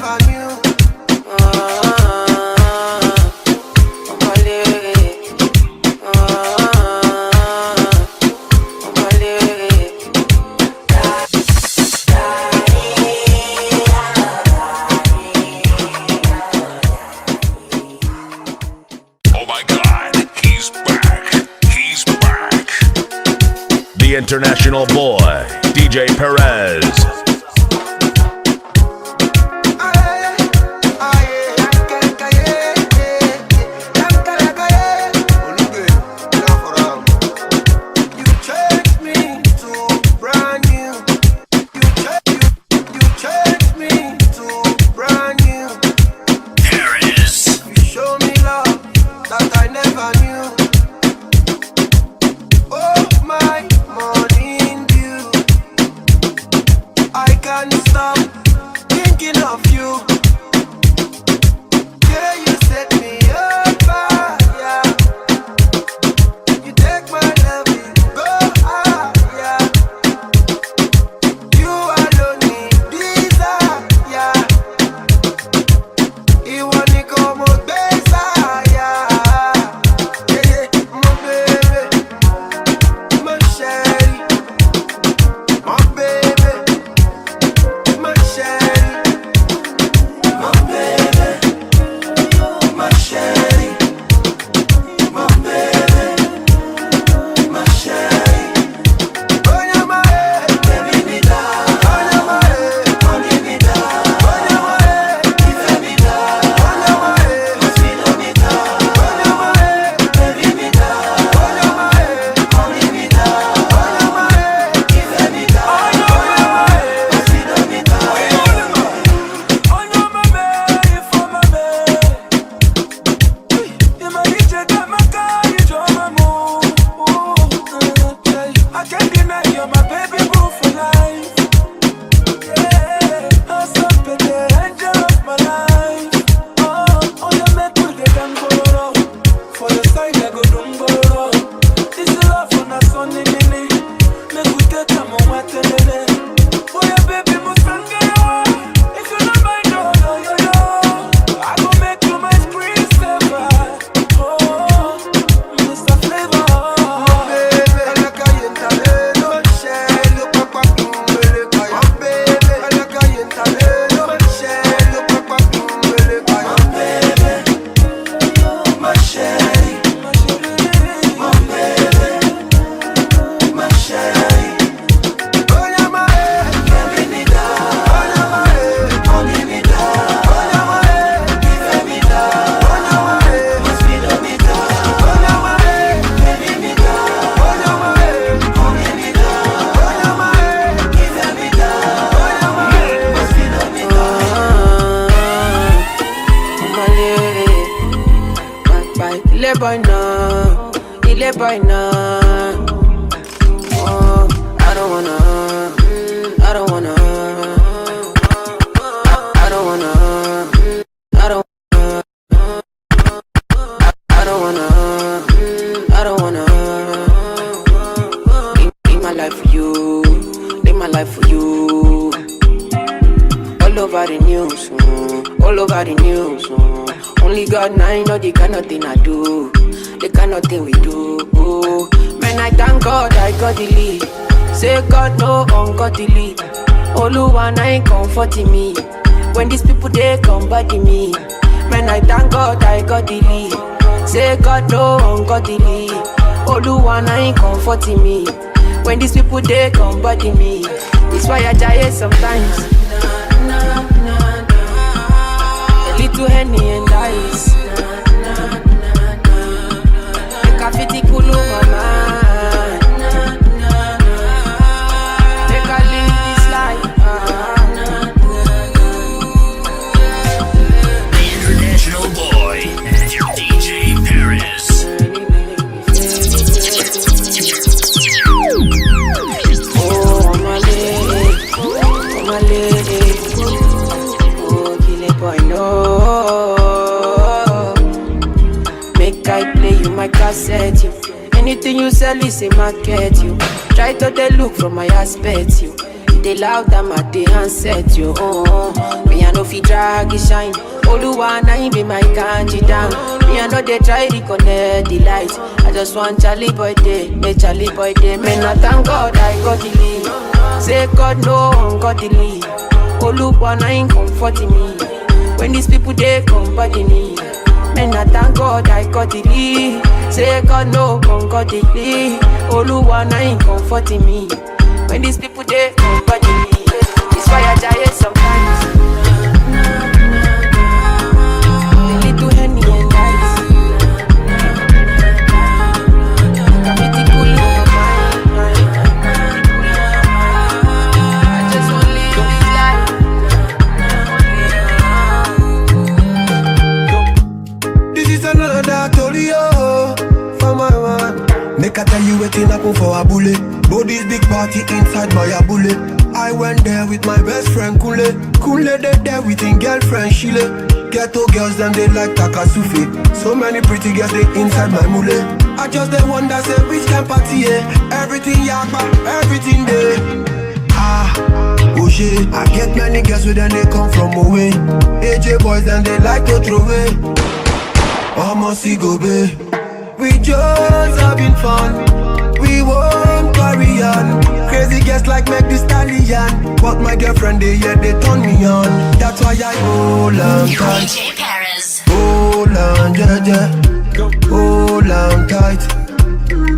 never knew. The international boy, DJ Perez. Only God now know the kind of thing I do, the kind of thing we do. Man, I thank God I got the lead. Say God no ungodly. Oluwa na ain't comforting me. When these people they come body me. Man, I thank God I got the lead. Say God no ungodly. Oluwa na ain't comforting me. When these people they come body me. It's why I die sometimes. Little Henny and ice. Make a fitty cool my mind. Make a live this life. The international boy, DJ Perez. Oh, my lady. Oh, kill it boy, no. Make I play you my cassette, you. Anything you sell is a market, you. Try to they look from my aspect, you. they loud them at the handset, yo. Me I know fi drag it shine. Oluwa na him be my kanji down. Me I know they try reconnect the light. I just want Charlie boy day, make Charlie boy day. Me not thank God I got the lead. Say God no one got the lead. Oluwa na him comforting me. When these people they come body me. Me not thank God I got the lead. Say God no one got the lead. Oluwa na him comforting me. When these people they come body me. It's why I die sometimes. Make I tell you waiting happen for a bullet. Body's big party inside my bullet. I went there with my best friend Kule. Kule they there with his girlfriend Shile. Ghetto girls and they like Takasufi. So many pretty girls they inside my mule. I just they wonder say which can party everything yakba, everything there. Oh shit, I get many girls with them they come from away. AJ boys and they like to throw away. Almost go babe. We just having fun. We won't carry on. Crazy guests like make the stallion. But my girlfriend they turn me on. That's why I hold on tight. DJ Perez. Hold on, yeah. Hold on tight.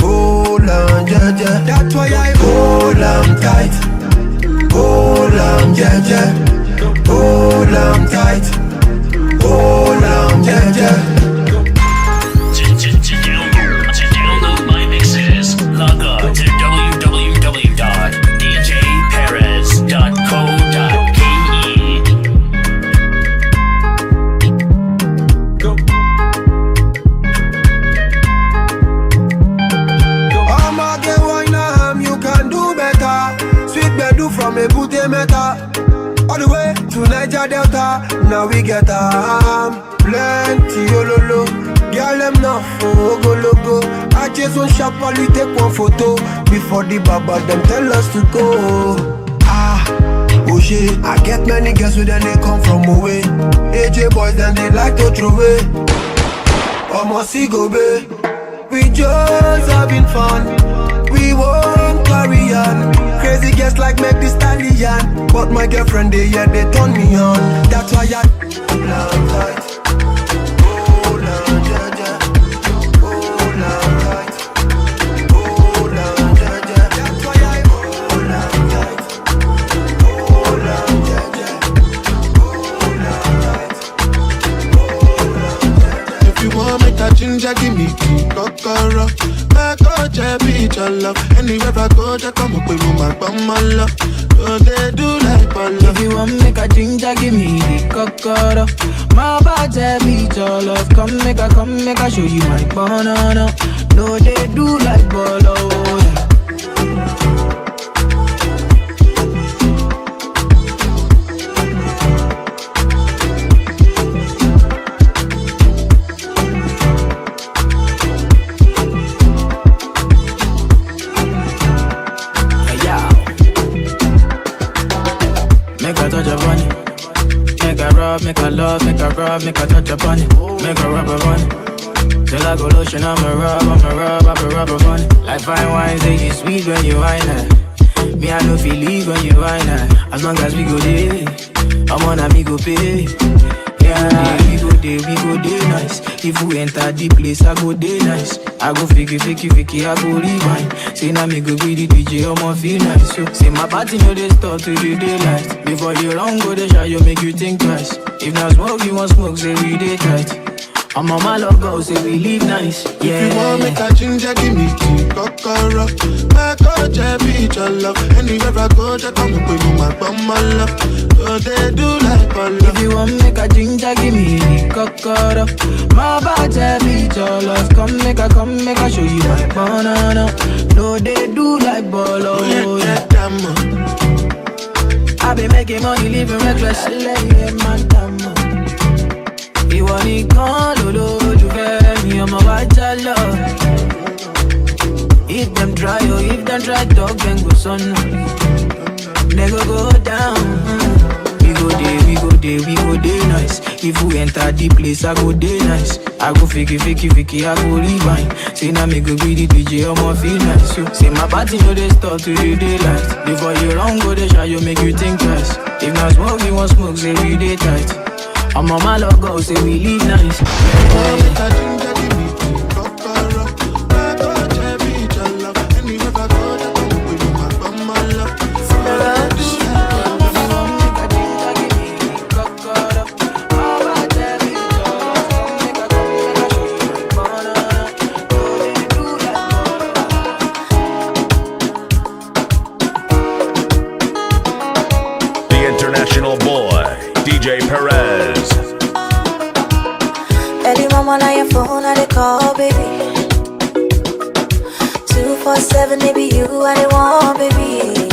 Hold on, yeah. That's why I hold on tight. Hold on, yeah. Hold on tight. Hold on, yeah. To download my mixes, log on to I'ma get wine you can do better. Sweet bedu from a booty meta. All the way to Niger Delta. Now we get plenty ololo. Girl, them not for go logo. I just want sharply take one photo before the baba them tell us to go. Oh shit, I get many girls with them they come from away. AJ boys and they like to throw away. Almost go babe. We just having fun. We won't carry on. Crazy guests like make the stallion. But my girlfriend they turn me on. That's why I hold on tight. Ginger, give me key, kokoro. I go to beach, your love. Anywhere I go, just come up with my bum, my love. So they do like my love. If you want make a ginger, give me the kokoro. My body beach, your love. Come make a show you my banana. No, they do like bolo. Make a love, make a rub, make a touch upon it. Make a rub upon it. Till I go lotion, I'm a rub upon it. Like fine wine, say you sweet when you wine it. Me, I no feel leave when you wine it. As long as we go there, I'm on a me go pay. Yeah, we go there nice. If we enter the place, I go there nice. I go fiki, I go rewind. Say now me go be the DJ, I'ma feel nice. So, say my party no they stop till the daylight. Before you run go the shot, you make you think twice. If not smoke, you want smoke, say we day tight. I'm on my logo, say we live nice. Yeah. If you want make a ginger, give me key, kokoro. I go to beach, your love. Anywhere I go, just come up with my bum, my love. So they do like my love. If you want make a ginger, give me the kokoro. My body beach, your love. Come make a show you my banana. No, they do like bolo. I be making money, living reckless. Ìwọ nìkan lolójú fẹ́ mi ọmọ wa já lọ. If them try, dog then go sọnù. they go down. We go day nice. If we enter the place, I go day nice. I go fiki, I go rewind. Say now me go be the DJ, I'ma feel nice. So, say my party no they start to the daylight. Before you run, go they try, you make you think twice. If not smoke, you want smoke, say we day tight. I'm on my logo, say we live nice. International boy, DJ Perez. Early mama on your phone, I they call, baby. 247, maybe you I they want, baby.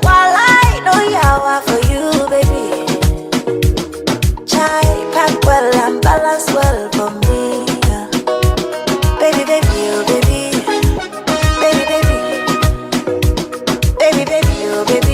While I know yawa for you, baby. Chai pack well and balance well for me. Baby, baby, oh baby. Baby, baby. Baby, baby, oh baby.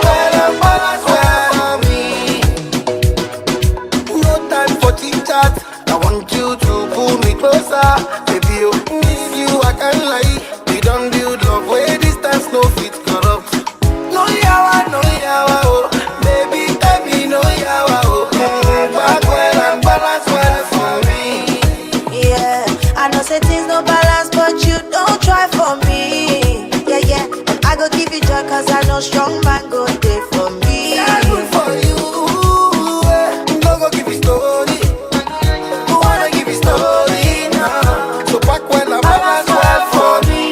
Balance well for me. No time for chit-chat. I want you to pull me closer. Baby, you need you, I can't lie. Don't build love where distance no fit corrupt. No yawa, oh. Baby, tell me no yawa, oh. Back well and balance well for me. Yeah, I know say things no balance, but you don't try for me. Yeah, yeah, and I go give you joy, cause I know strong man go there for me. Yeah, good for you. No go give you story. Who wanna give you story now? So back well and balance well for me.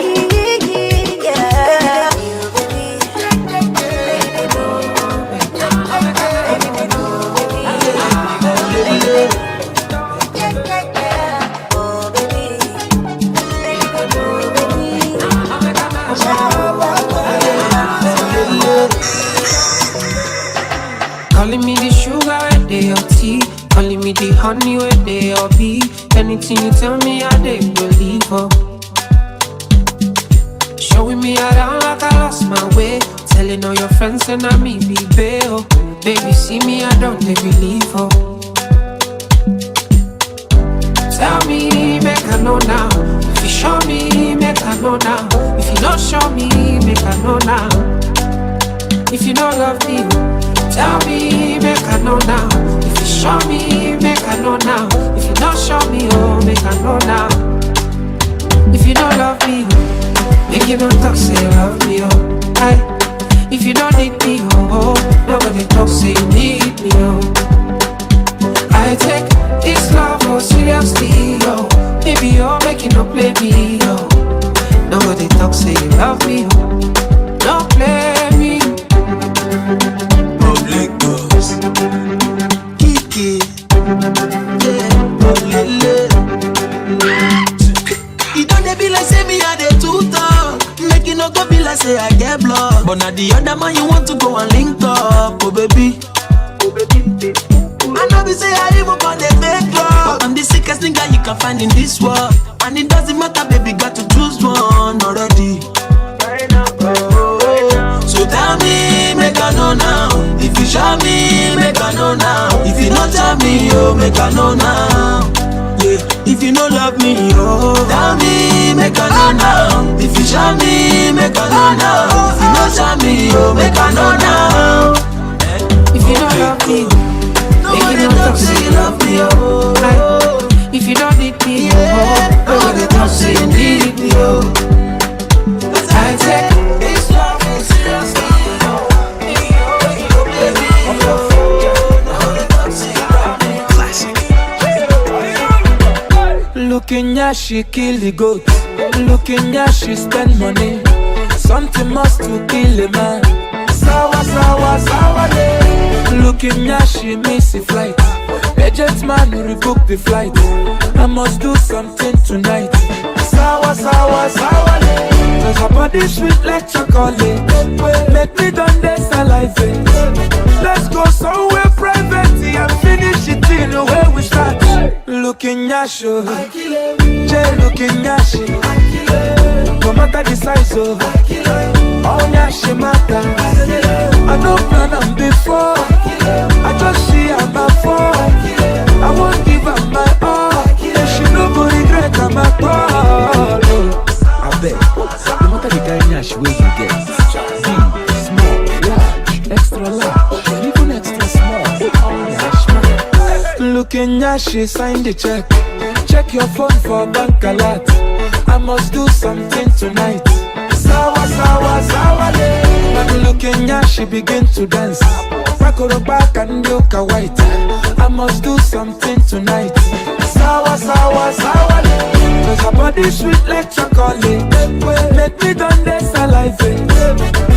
Calling me the sugar where they your tea. Calling me the honey where they your bee. Anything you tell me, I they believe her. Showing me around like I lost my way. Telling all your friends and I me be bail. Baby, see me, I don't they believe her. Tell me, make I know now. If you show me, make I know now. If you don't show me, make I know now. If you don't love me, tell me, make I know now. If you show me, make I know now. If you don't show me, oh, make I know now. If you don't love me, make you don't talk, say you love me, oh. Aye. If you don't need me, oh, nobody talk, say you need me, oh. I take this love oh seriously, oh. Baby, you're making no play me, oh. Nobody talk, say you love me, oh. Don't play me. Public boss Kiki, yeah, Olele. You don't dey be like say me I dey too talk. Make you no go be like say I get blocked. But now the other man you want to go and link up. Oh baby, I know be say I even got the fake love, but I'm the sickest nigga you can find in this world. And it doesn't matter, baby, got to choose one already. So tell me, make I know now. If you show me, make I know now. If you not tell me, oh, make I know now. Yeah, if you no love me, oh, tell me, make I know now. If you show me, make I know now. If you not show me, oh, make I know now. If you don't love me, make you don't talk, say you love me, oh. Like, if you don't need me, oh, nobody talk, say you need me, oh. I take this love seriously, oh. Looking yeah, she kill the goat. Looking yeah, she spend money. Something must to kill a man. Sawa, sawa, sawa, looking at she miss a flight. Agent man who rebook the flight. I must do something tonight. Sawa, sawa, sawa, cause her body sweet like chocolate. Make me done this alive. Let's go somewhere private and finish it in the way we start. Looking at you, Jay looking at you. No matter the size of all yashi matter. I don't plan on before. I just see her before. I won't give her my all. And she no go regret her my all. I bet. No matter the kind yashi way you get, big, small, large, extra large, even extra small. Looking yashi, sign the check. Check your phone for bank alert. I must do something tonight. Sawa, sawa, sawa, I'm looking at she begin to dance. Back on the back and look a white. I must do something tonight. Sawa, sawa, sawa, cause her body sweet like chocolate. Make me done this alive.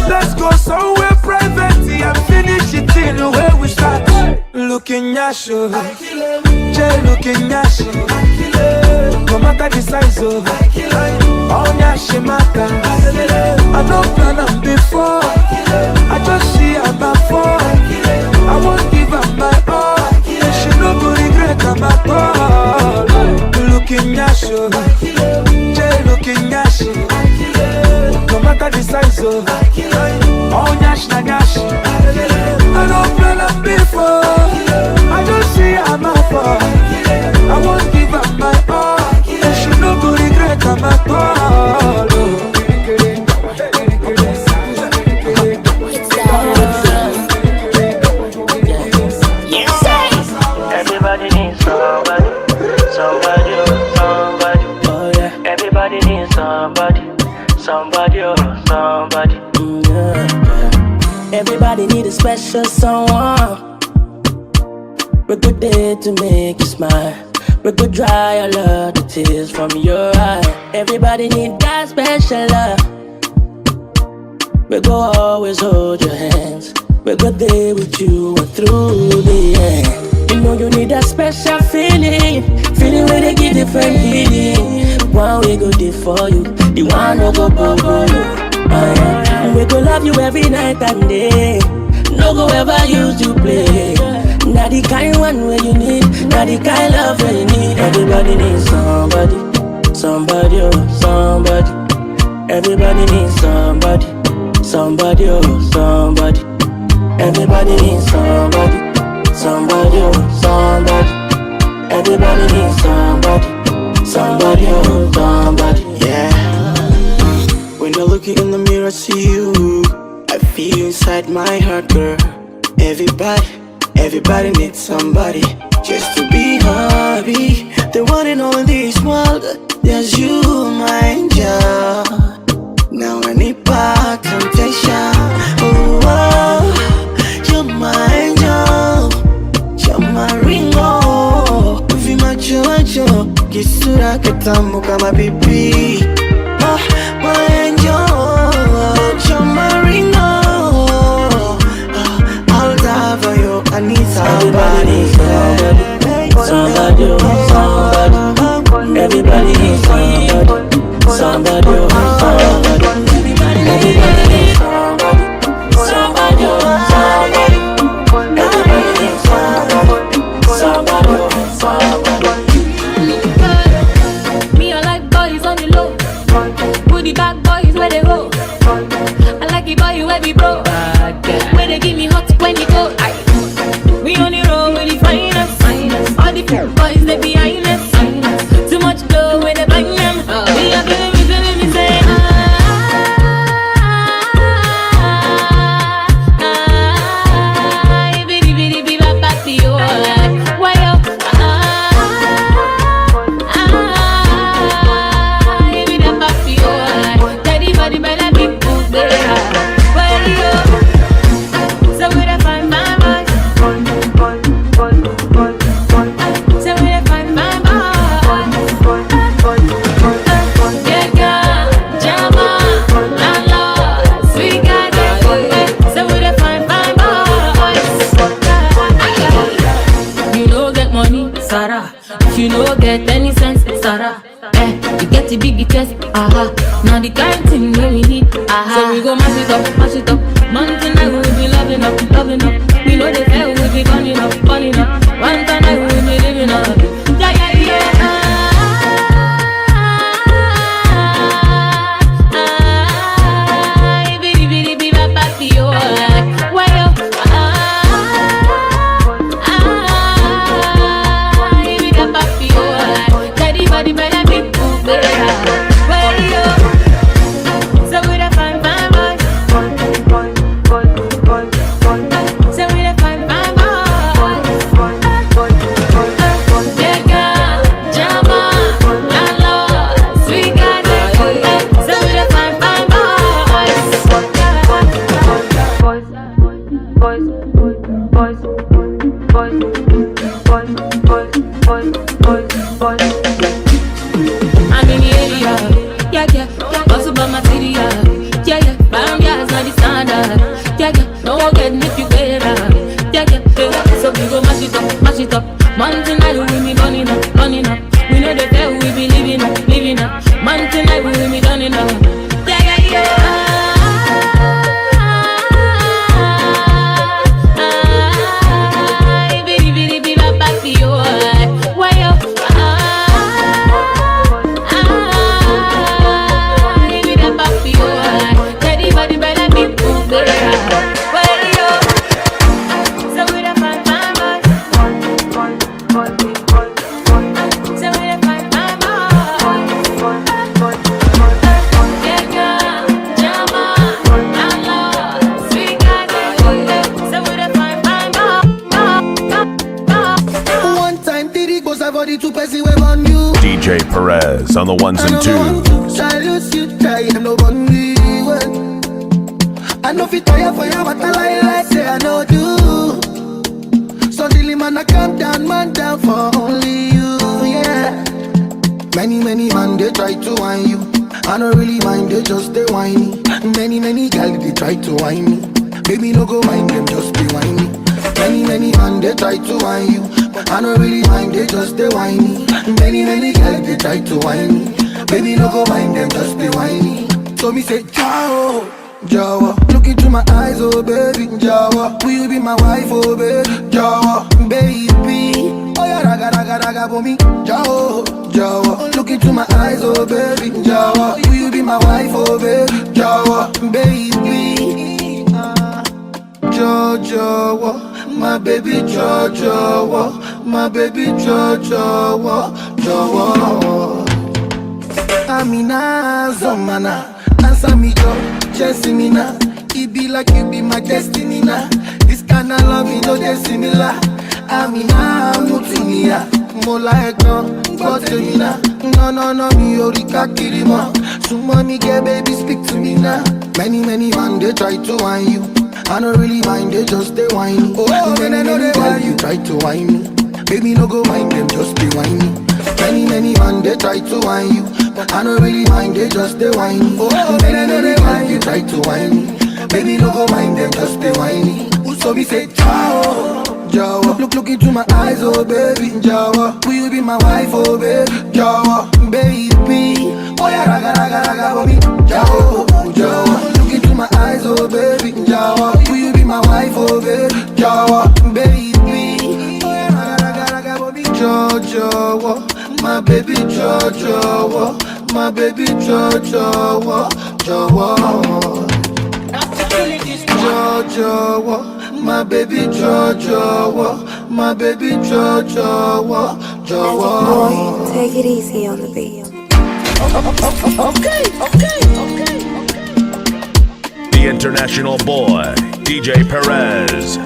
Let's go somewhere private and finish it in the way we start. Looking at you, Jay looking at you. No matter the size of all yashi matter. I don't plan on before. I just see her before. I won't give her my all. And she no go regret her my all. Looking at you, Jay looking at you. No matter the size of all yashi na yashi. I don't plan on before. I just see her before. I won't give her my all. And she no go regret her my all. Everybody needs somebody, somebody, oh, somebody. Oh yeah. Everybody needs somebody, somebody, oh, somebody. Yeah. Everybody need a special someone. We're good there to make you smile. We could dry all of the tears from your eye. Everybody need that special love. We go always hold your hands. We go there with you and through the end. You know you need that special feeling. Feeling where they give different healing. One we go there for you, the one no go bubble you. We go love you every night and day. No go ever use you play. Not the kind one where you need, not the kind love where you need. Everybody needs somebody, somebody, oh, somebody. Everybody needs somebody, somebody, oh, somebody. Everybody needs somebody, somebody, oh, somebody. Everybody needs somebody, somebody, oh, somebody. Yeah. When I look in the mirror, I see you. I feel you inside my heart, girl. Everybody needs somebody just to be happy. The one and only in this world, there's you, my angel. Now I need back temptation. Oh, oh, you're my angel, you're my ringo. Uvi macho macho, kisura ketamu kama pipi. Oh, my angel, you're my ringo. I need somebody, somebody, somebody. Everybody needs somebody, somebody, somebody. Everybody needs somebody, somebody, somebody. Everybody needs somebody, somebody, somebody. Me, I like boys on the low. Put the back boys where they go. I like it boy where we bro. Where they give me hot when you go. We on the road with the finest. All the boys they behind us. Too much glow when they bang them. We are gonna be telling me say bitty bitty bitty baby oh why yo baby that baby oh daddy body better be good why yo so we da find my boy. So we Sarah. If you no get any sense, Sarah. You get the big chest, Now the kind thing when we need, So we go mash it up, mash it up. Man tonight we will be loving up, loving up. We know the fair will be burning up, burning up. One tonight we will be living up. Yeah, yeah, yeah. DJ Perez on the ones and twos. I know fit tire for you, but I like say I know do. So silly man, I calm down, man down for only you, yeah. Many man they try to whine you. I don't really mind, they just they whiny. Many girls they try to whine me. Baby no go mind them, just be whiny. Many man they try to whine you. I don't really mind, they just they whiny. Many girls they try to whine me. Baby no go mind them, just be whiny. So me say ciao, Jawa. Look into my eyes, oh baby, Jawa. Will you be my wife, oh baby, Jawa, baby. Oh yeah, raga for me, Jawa, Jawa. Look into my eyes, oh baby, Jawa. Will you be my wife, oh baby, Jawa, baby. Jawa, my baby, Jawa, my baby, Jawa. Amina Zomana, answer me, Joe. Chasing me now, it be like you be my destiny now. This kind of love, you know they're similar. Amina, Mutinia, more like no, but to me now. No, me Orika Kirima. So mommy, get baby, speak to me now. Many man, they try to whine you. I don't really mind, they just they whine. Oh, many girl, you try to whine me. Baby, no go mind them, just be whiny. Many man, they try to whine you. I don't really mind, they just they whiny. Oh, many man, you try to whine me. Baby, no go mind them, just be whiny. So we say ciao, Jawa. Look into my eyes, oh baby, Jawa. Will you be my wife, oh baby, Jawa, baby. Oh yeah, raga for me, Jawa. Look into my eyes, oh baby, Jawa. Will you be my wife, oh baby, Jawa, baby. Oh yeah, raga for me, Jawa. My baby, Jawa. My baby, Jawa. Jawa, my baby, Jawa. My baby, Jawa. Boy, take it easy on the beat. Okay. The international boy, DJ Perez.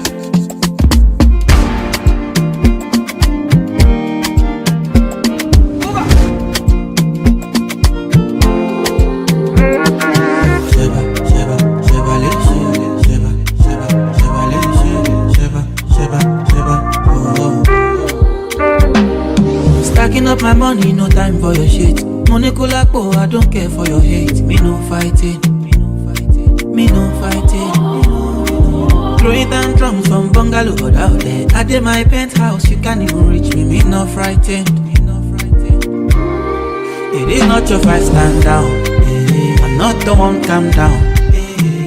Stacking up my money, no time for your shit. Money kulakpo, I don't care for your hate. Me no fighting. Throwing tantrums from bungalow out there. I did my penthouse, you can't even reach me. Me not frightened. It is not your fight, stand down. I'm not the one, calm down.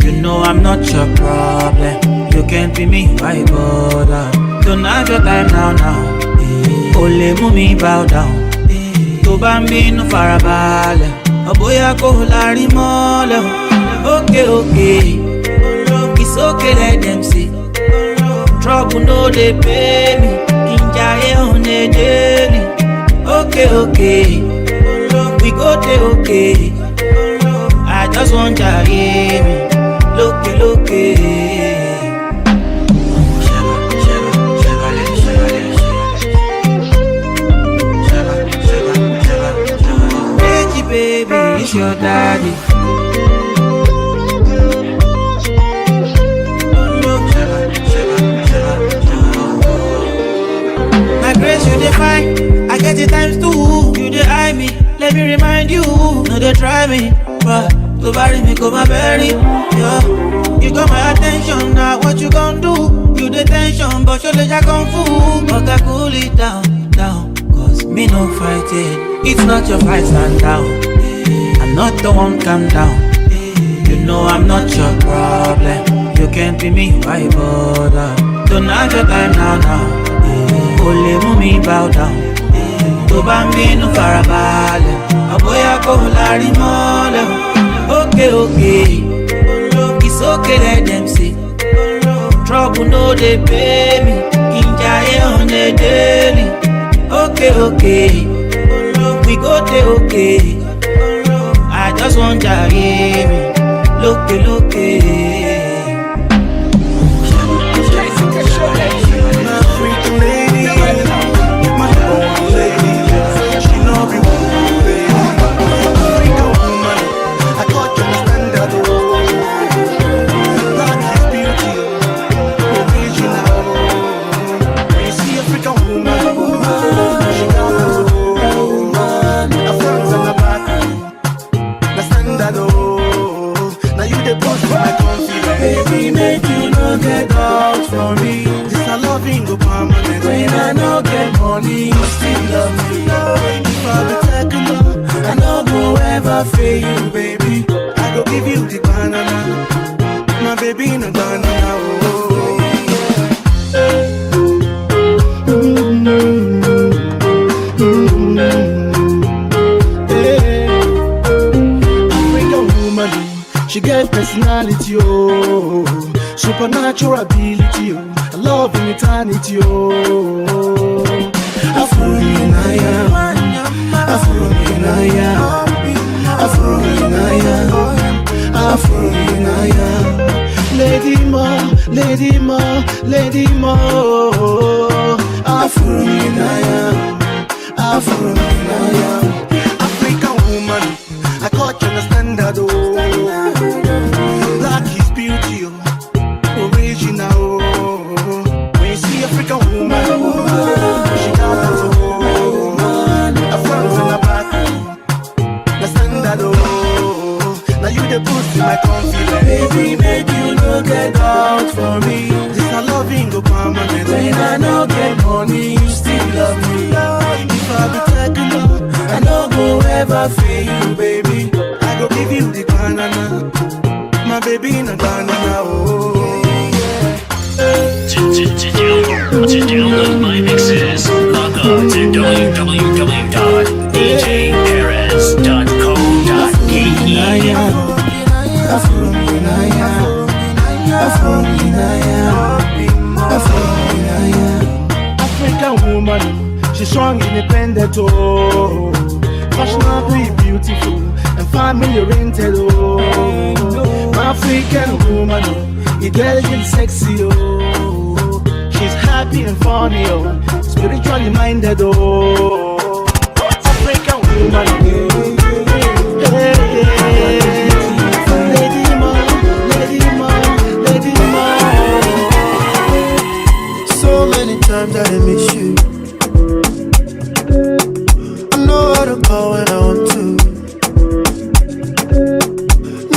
You know I'm not your problem. You can't be me, why bother? Don't have your time now. Only move bow down. To bambi no farabale. Oboya ko lari mole. Okay. It's okay, let them see. Trouble no they pay me. Kinjaye on a daily. Okay. We go there, okay. I just want to hear me. Look. Baby, it's your daddy. My grace, you define. I get it times two. You dey eye me. Let me remind you. No, they try me. But to bury me, come and bury. Yeah. You got my attention. Now what you gon' do? You the tension, but your legs are kung fu. But I cool it down. Cause me no fighting. It's not your fight, stand down. I'm not the one, calm down. You know I'm not your problem. You can't be me, why bother? Don't have your time now. Only move bow down. To bambi no farabale. Aboya ko lari mole. Okay. It's okay, let them see. Trouble no they pay me. Kinjaye on a daily. Okay. We go there, okay. I just want to hear me. Look. Baby, make you no get out for me. This a loving go permanent. When I no get money, you still love me. If I be taking up, I no go ever fail you, baby. I go give you the banana. My baby no banana. African woman, she get personality, oh, supernatural ability, oh, love in eternity, oh. Afro-Minaya. Lady Ma, Afro-Minaya. African woman, I got you understand that, oh. Black is beauty, oh, original, oh. When you see African woman, she got us, oh. A front and a back, understand that, oh. Now you the boost in my confidence. Baby, make you no get out for me. This a loving go permanent. When I no get money, you still love me. If I be taking up, I no go ever fail you, baby. I go give you the banana. My baby in a banana, oh. To download my mixes, log on to www.djperez.co.ke. African woman, she's strong, independent, oh. Fashionably beautiful and family oriented, oh. African woman, intelligent, sexy, oh. She's happy and funny, oh. Spiritually minded, oh. African woman, Lady Ma. So many times I miss you. I know how to call when I want to.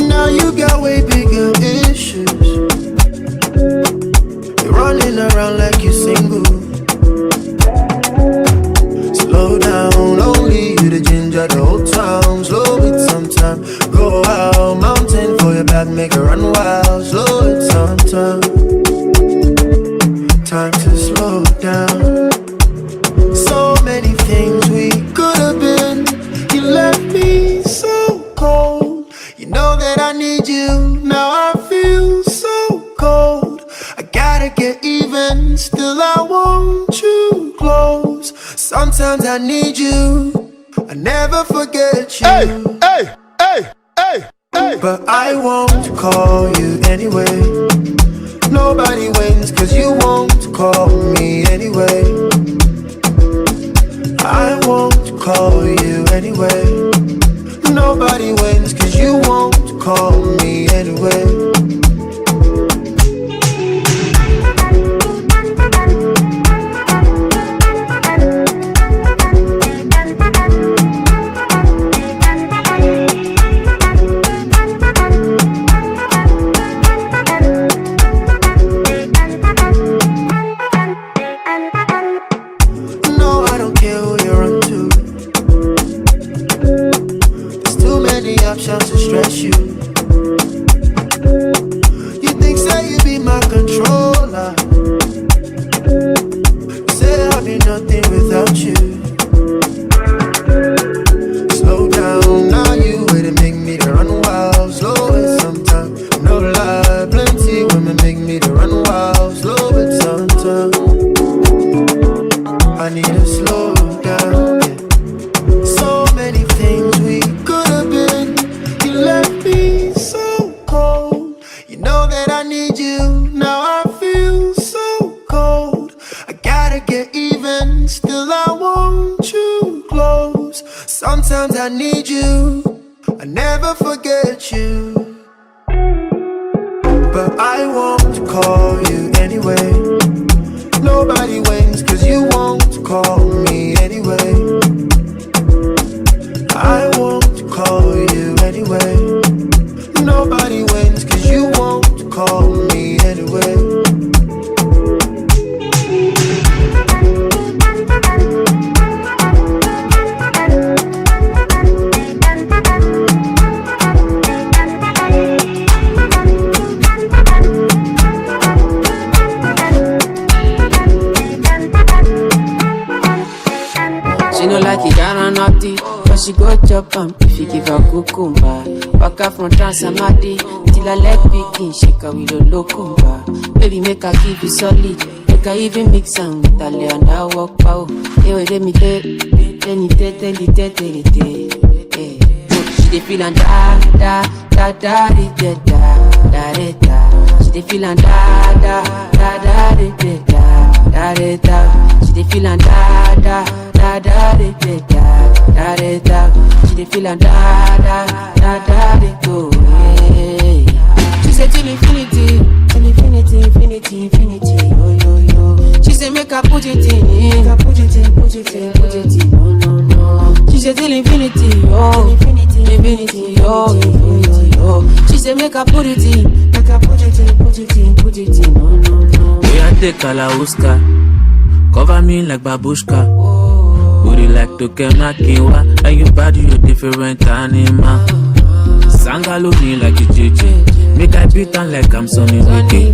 Now you got way bigger issues. Sometimes I need you, I never forget you. Hey. But I won't call you anyway. Nobody wins cause you won't call me anyway. I won't call you anyway. Nobody wins cause you won't call me anyway. Options to stress you. You think say you be my controller. Say I'll be nothing without you. Slow down, now you way to make me to run wild. Slow it sometimes, no lie. Plenty women make me to run wild. Slow it sometimes. I need to slow down. Yeah. So many things we could have been. Left me so cold. You know that I need you. Now I feel so cold. I gotta get even. Still I want you close. Sometimes I need you. I never forget you. But I won't call you anyway. Nobody wins cause you won't call me anyway. I won't call you anyway. Nobody wins cause you won't call me anyway. She no like it, I naughty. But she go chop if you give her cucumber. Walk out from Transamadi till I leg begin shake her with a locumba. Baby make her keep it solid. Make her even mix am with a lay and I walk pow. Hey, let me tell She dey feel and da da da da da da da da da. She dey feel and da da da da da da da da. She dey feel and da da da da da da da da. She dey feel and da da da da da go. She say till infinity, till infinity, infinity, infinity. Yo yo yo. She say make her put it in, put it in, put it in, put it in. No no no. She say till infinity, oh infinity, infinity, oh infinity, oh. She say make her put it in, make her put it in, put it in, put it in. No no no. We a take Kalauska, cover me like babushka. Booty like Tokemakiwa, and your body a different animal. Sangalo me like a JJ, make I beat on like I'm Sonny Wiki.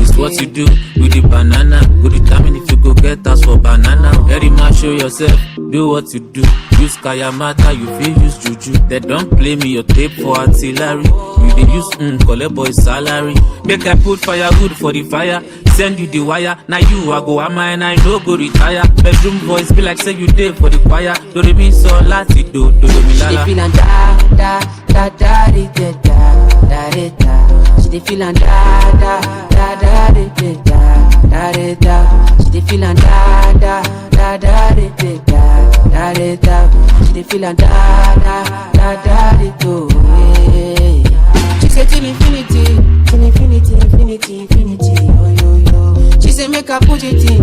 It's what you do with the banana. Go determine if you go get us for banana. Very much show yourself, do what you do. Use Kayamata, you feel use Juju. They don't play me your tape for artillery. You dey use collect boy salary. Make I put firewood for the fire. Send you the wire. Now you I go ama and I no go retire. Bedroom voice be like say you dey for the choir. Do re mi so lati do mi lala. She dey feel and da da da da da da da da. She dey feel and da da da da da da da. She dey feel and da da da da da da da. She dey feel and da da da da go. She say till infinity, till infinity, infinity, infinity. Oh yo yo. She say make her put it in,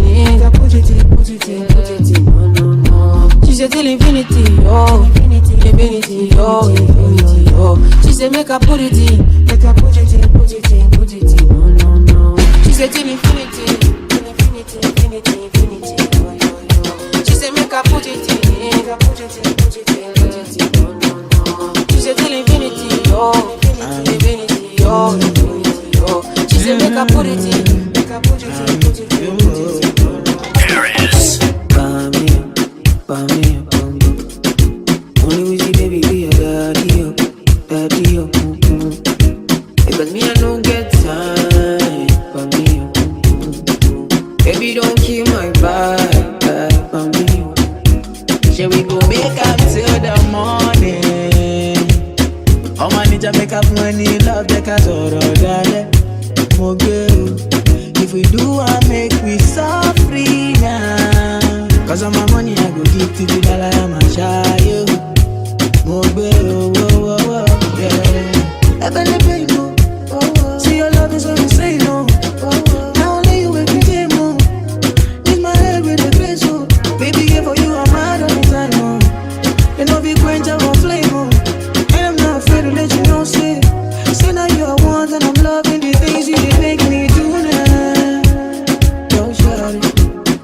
put it in, put it in, put it in. No no no. She say till infinity, oh infinity, infinity, oh infinity, oh. She say make her put it in, make her put it in, put it in, put it in. No no no. She say till infinity, till infinity, infinity, infinity. Oh yo yo. She say make her put it in, make her put it in, put it in, put it in. No no no. She say till infinity, oh infinity, infinity, oh infinity, oh. She say make her put it in, make her put it in, put it in, put it in. Paris. Only we see baby be a daddy, daddy, because me I don't get time for me, baby don't kill my vibe for me, Shall we go make up till the morning? Oh man, need to make up money, love the casoro, darling. More girl, if we do, I make we so free now. Cause of my money, I go give to the dollar, I'm a child. More girl, whoa, whoa, whoa, yeah. I better pay more. See your love is what we say no. Now only you every day more. Leave my head with the grace, oh. Baby, yeah, for you, I'm mad all the time, oh. You know, be quench, I won't flame, oh. And I'm not afraid to let you know, say now you're one, and I'm loving the things you did make me do now. Don't shut it.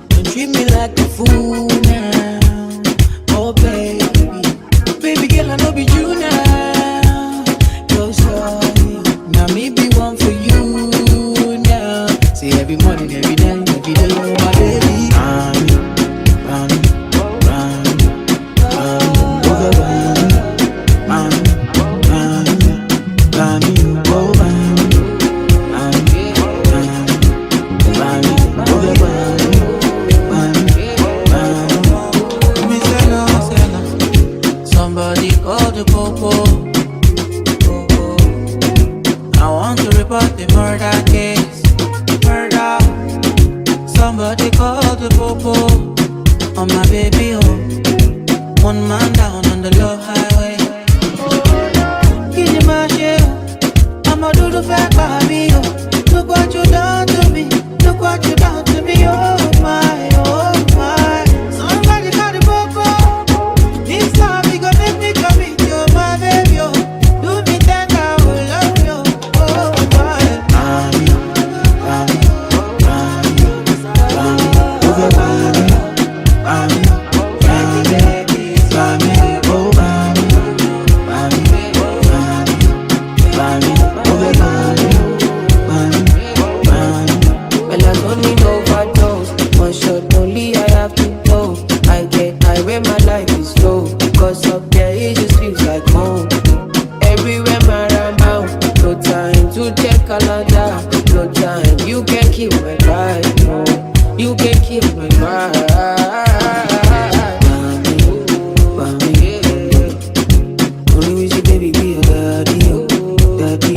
Don't treat me like a fool now. Oh, baby. Baby girl, I know be you now. Don't shut it. Now me be one for you now. See every morning, every night, every day, oh my baby. Somebody call the popo. I want to report the murder case. Murder. Somebody call the popo. On my baby home. One man down on the low highway. Give me my share. I'ma do the fact by me. Look what you done to me. Look what you done to me. Oh my, oh my. Somebody call the popo. This time we gon' make me come in. You're my baby. Oh. Do me that I will love you. Oh my. Well, I don't need overdose. One shot only, I have to go. I get high when my life is slow. Cause up there it just feels like home. Everywhere my around. No time to check calendar. No time, you can keep my vibe. No, you can keep my vibe. Mommy, only wish you baby be your daddy, oh, daddy,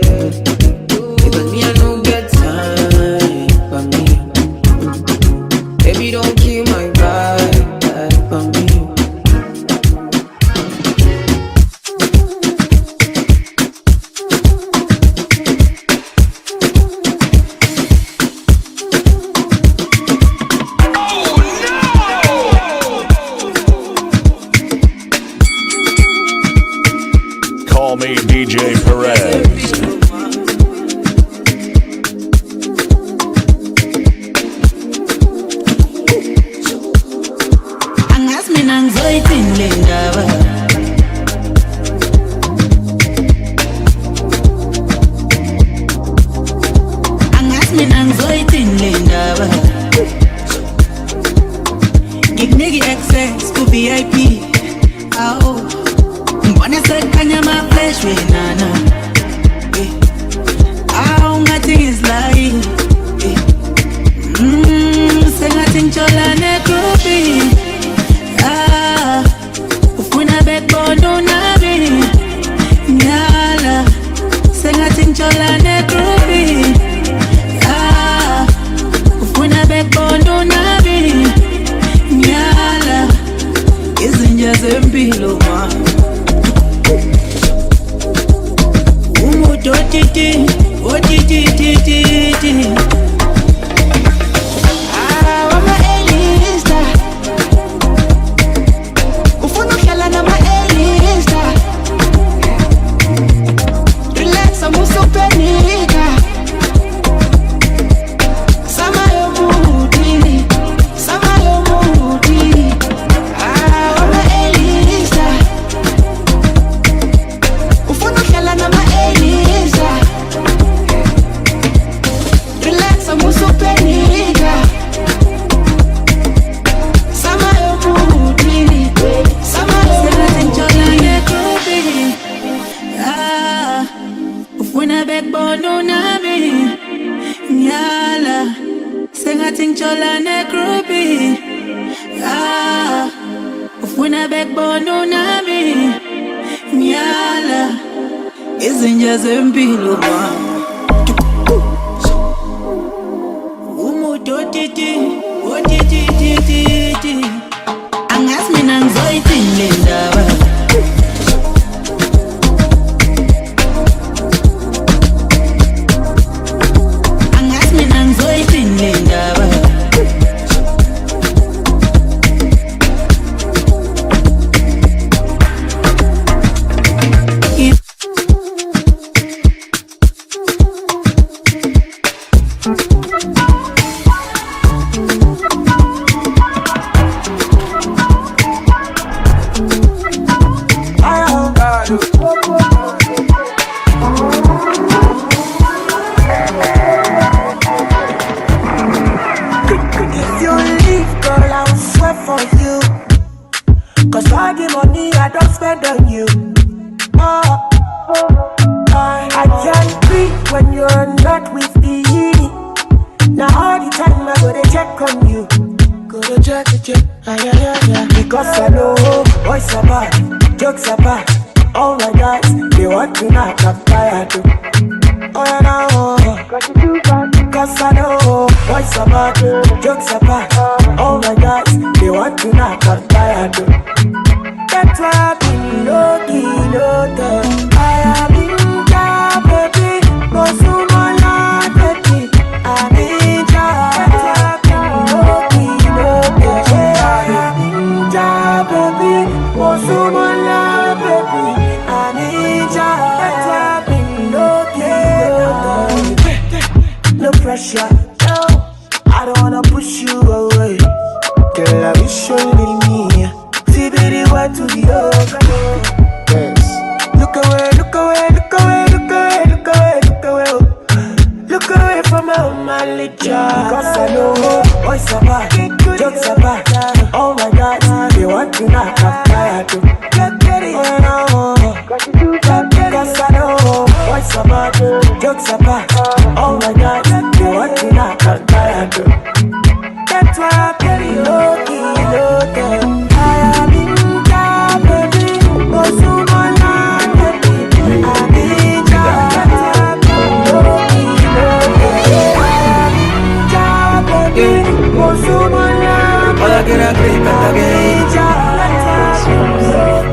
oh. Because me I don't get time for me. Baby, don't kill my vibe for me. Call me DJ Perez. Angas me nang zoitin lindaba. Angas me nang zoitin lindaba. Give me the access to VIP. Oh, wanna say kanyama flesh with nana. Ah, nothing is lying. Say nothing chola ne groupie. Ah, ufuna backbone no nabi. Nyala, say nothing chola ne groupie. Ah, ufuna backbone no nabi. Nyala, izinja zempilo ma. Umudotiti, otititititi. Relax, na backbone nami Nyala Izinja zempilo Umutotiti Otititititi Angas mina ngizoyithini ndaba Angas mina ngizoyithini ndaba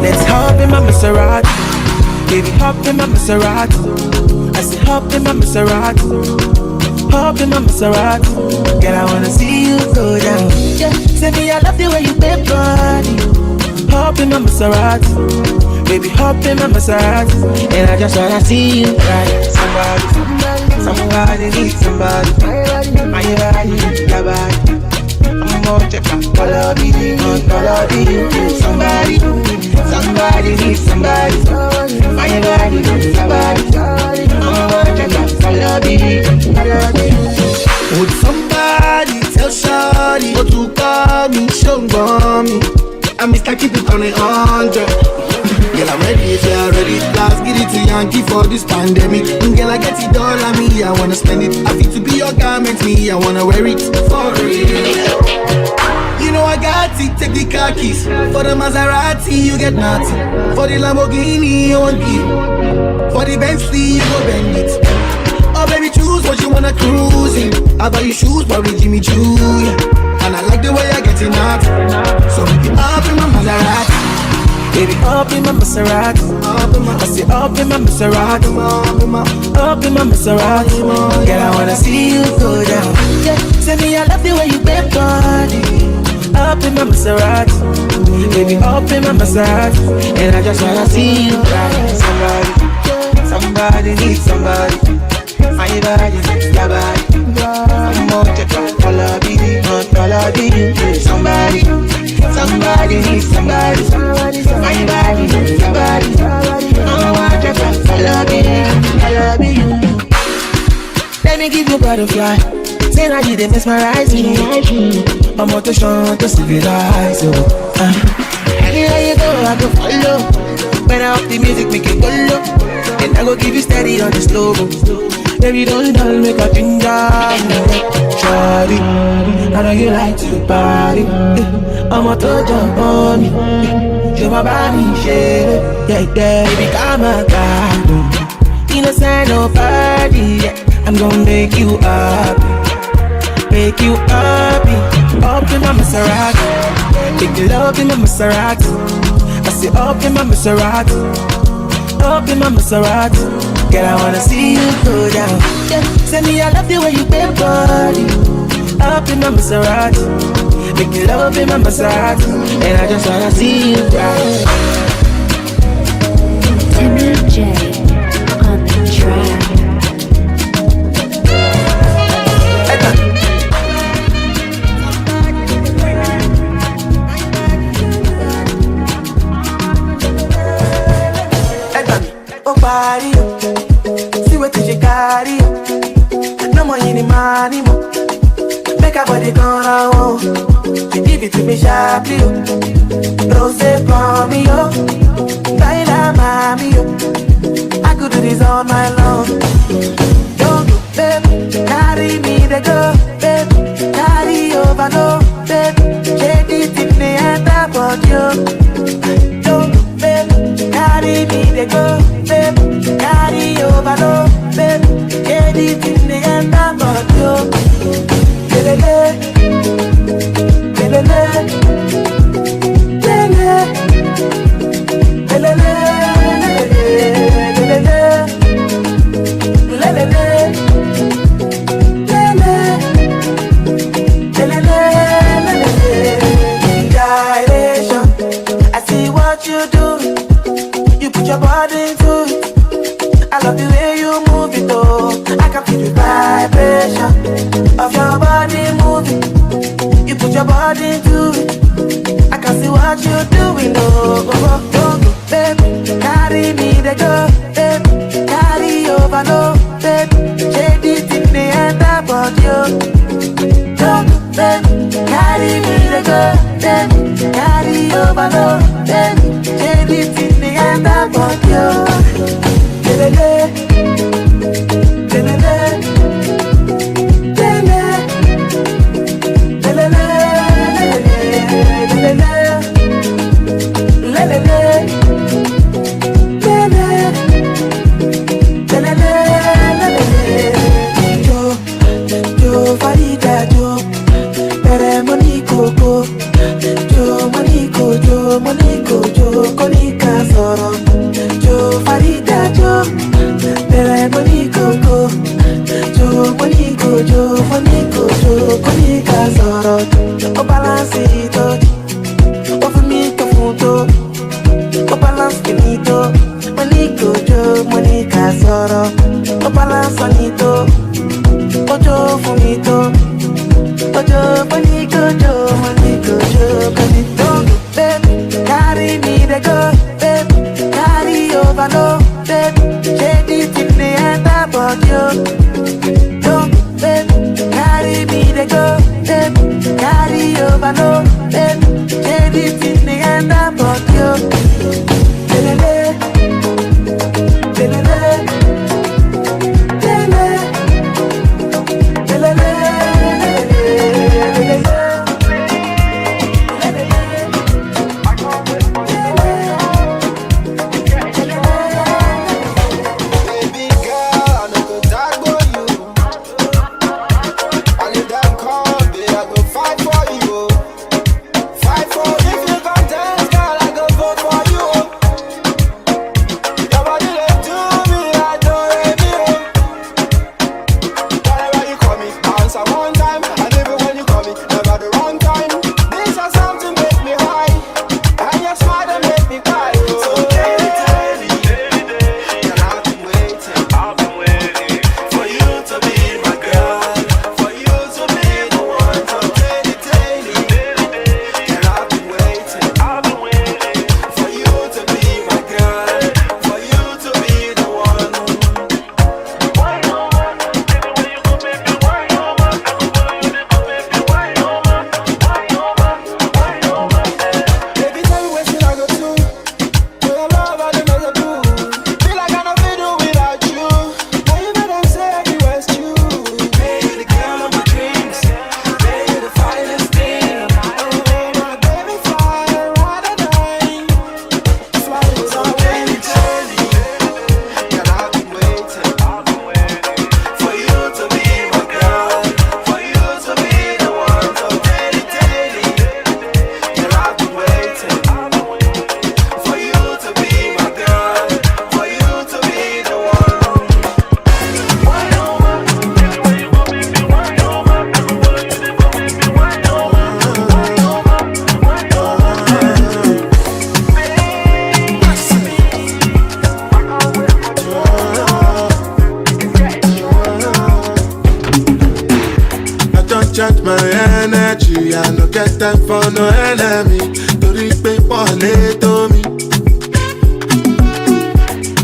Let's hop in my Maserati. Baby, hop in my Maserati. I say hop in my Maserati. Hop in my Maserati. Girl, I wanna see you go down. Yeah, say me I love the way you bend body. Hop in my Maserati. Baby, hop in my Maserati. And I just wanna see you ride. Somebody needs somebody. My body, your body. I'm gonna check out color somebody needs somebody. My body needs somebody. I'm gonna check out color. Would somebody tell Shawty what to call me? Show me. I'm Mr. Keep it on 100. Girl, I'm ready, if you're ready. Let's get it to Yankee for this pandemic. Girl, I get it all on me, I wanna spend it. I feel to be your garment, me, I wanna wear it for real. You know I got it, take the car keys. For the Maserati, you get nothing. For the Lamborghini, you won't give. For the Bentley, you go bend it. Oh baby, choose what you wanna cruise in. I buy you shoes, probably Jimmy Choo, yeah. And I like the way I get it out. So we can up in my Maserati. Baby, up in my Maserati. I say up in my Maserati. Up in my Maserati. Girl, I wanna see you go down. Yeah, say me I love the way you bend body. Up in my Maserati. Baby, up in my Maserati. And I just wanna see you ride. Somebody needs somebody. My body, your body. I'm gonna check out all of it. Somebody needs somebody. My body, your body. I'm gonna check out all of it. Let me give you a butterfly. Say now you did mesmerize me. I'm out to show to civilize you. Anywhere you go, I go follow. When I up the music, make it go low. And I go give you steady on the slow. Baby, don't dull, make a ginger. Shawty, I know you like to party. I'ma touch up on me. Show my body, shit. Yeah, yeah, baby, come on, God. Innocent, nobody. Yeah. I'm gonna make you happy. Make you happy. Up in my Maserati. Make you love in my Maserati. I say up in my Maserati. Up in my Maserati. Girl, I wanna see you go down. Yeah. Send me, I love the way you bend body. Up in my Maserati. Make you love in my Maserati. And I just wanna see you cry. Timmy J on the track. Body, see what you carry. No more any money, mo. Make a body gonna want. You give it to me sharply, don't say for me, yo. Baila mami, yo. I could do this all night long. Don't go, baby, carry me the go, baby, carry over, no, baby. Shake it in the end about you. Don't go, baby, carry me the go. Carry over, no, baby. Get it in the end, I'm about you. Lelele, lelele, lelele, lelele, lelele, lelele, lelele. Gyration, I see what you do. You put your body into it. I love the way you move it, oh. I can feel the vibration of your body moving. You put your body into it. I can see what you're doing, oh. Oh, oh, oh, baby, carry me the go, baby. Carry over, no, baby. Shake it in the end about you. Oh, baby, carry me the go, baby. Carry over, no, baby. Shake it in the end about you. Lelele, lelele, lelele, lelele, lelele, lelele, lelele. Jo, Farida, Jo, Pere Monico, Jo, Monico, Jo, Konika Soro. Jo, Farida, Jo, Pere Monico, Jo, Konika Soro. O balance it, o for me to funto, o balance finito. Monico, Jo, Monica Soro. O balance onito, o Jo funito. O Jo, Monico, Jo, Konito. Baby, carry me the go, baby. Carry over, no, baby. Shake it in the end about you. Don't, baby, carry me the go, baby. Carry over, no, baby. Shake it in the end about you. Lelele, lelele, lelele, lelele, lelele. Fight for you. Fight for if you got for no enemy. Torí pé pọ̀lẹ́ tó mi.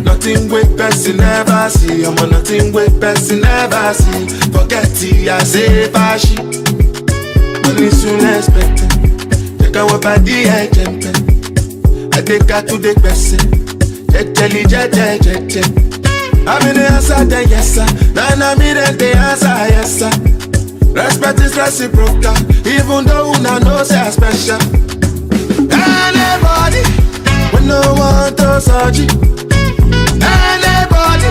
Nothing wey person never see. Omo nothing wey person never see. Forget it, I say fashi. Money soon expected. Check out what body I jump. I take her to the person. Jelly, je. I'm in the answer, then yes sir. Then I'm in the answer, yes sir. Respect is reciprocal, even though una know say I special. Anybody, we no want to search it. Anybody,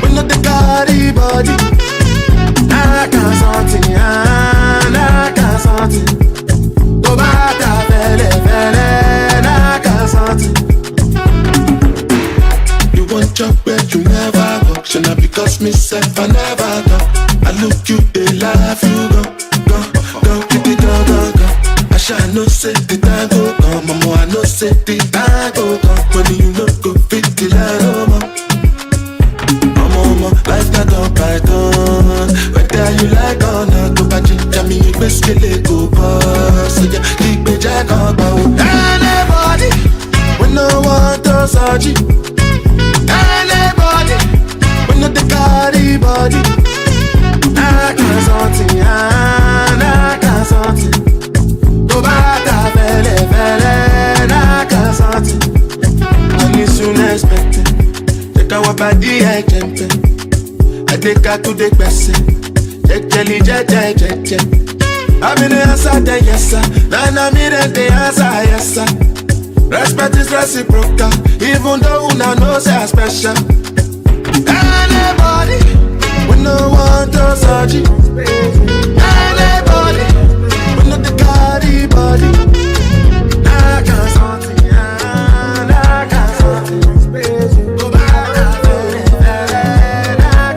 we no the carry body. I can't something, I can't something. Go back to fele, I can't something. You want job where you never work, so now because myself I never go. I look you, they laugh, you go. I shall no say the time go come, mama, I no say the time go come. When you no go fit the line, oh mama. Mama, life not on python. Whether you like or not, go back to me, you best kill it, go boss. So yeah, keep me jack on bow. Anybody, we no want to search it. Anybody, we no the carry body. I can't something, I can't something. Go back to fele, I can't something. Money soon expected. Take our body, I jump. I take her to the person. Jelly, je. I'm in the answer, then yes sir. Then I'm in the answer, yes sir. Respect is reciprocal, even though una know say I special. Anybody, we no want to search it. Anybody, we no the carry body. I can't something, I can't something. Go back, I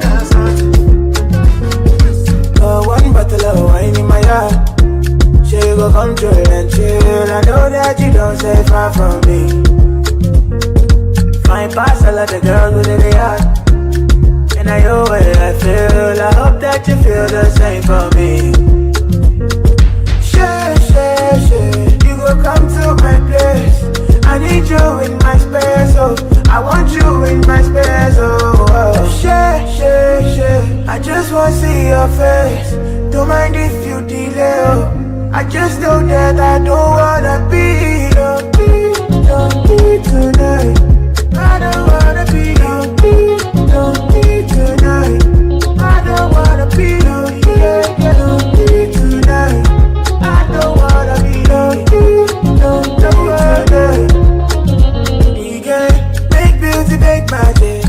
can't something. Oh, one bottle of wine in my yard. She go come chill and chill. I know that you don't stay far from me. Fine pass all of the girls within the yard. And I know what I feel. I hope that you feel the same for me. Share. You go come to my place. I need you in my space, oh. I want you in my space, oh. Share. I just wanna see your face. Don't mind if you delay, oh. I just know that I don't wanna be tonight. I don't wanna be tonight. I don't wanna be tonight. I don't wanna be DJ, make beauty, make magic.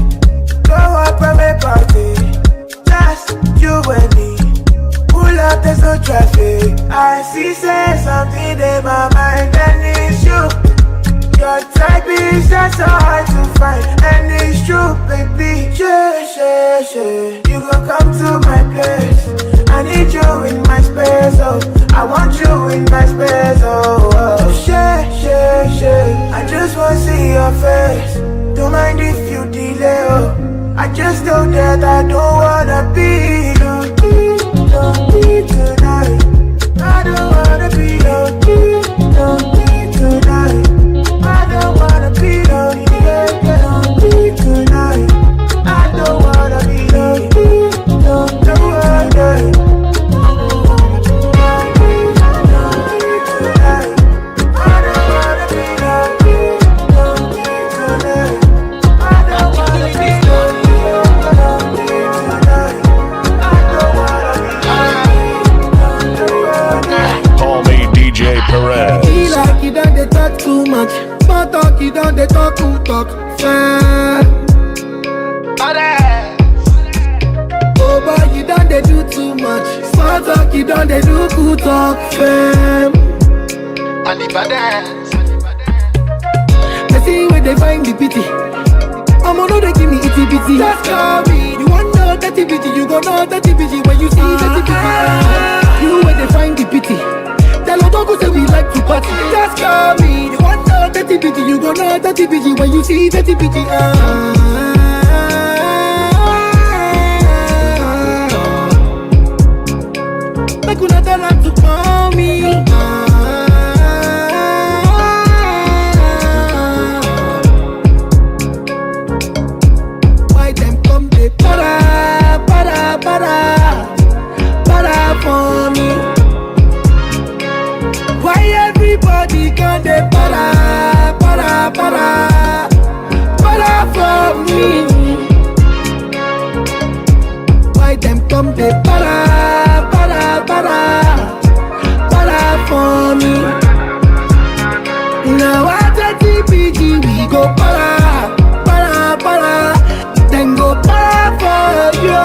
Go up and make party. Just you and me. Pull up, there's no traffic. I see say something in my mind and it's you. Your type is just so hard to find and it's true, baby. Share. You gon' come to my place. I need you in my space, oh. I want you in my space, oh. Share. I just wanna see your face. Don't mind if you delay, oh. I just know that I don't wanna be tonight. I don't wanna be tonight. I don't wanna be tonight. I don't wanna be Call me DJ Perez. He like you done they talk too much. Small talk, you done they talk too talk. Fan. Oh boy, you done they do too much. Small talk, you done they do good talk. Fam. I see where they find the pity. I'm gonna they give me itty bitty. Just call me. You want know that bitty, you gon' know that bitty when you see that bitty. You where they find the pity. Tell Odogu say we like to party. Just call me. You want know that bitty, you gon' know that bitty when you see that bitty. Make una tell her to call me. CBG, we go para, para, para. Then go para for you.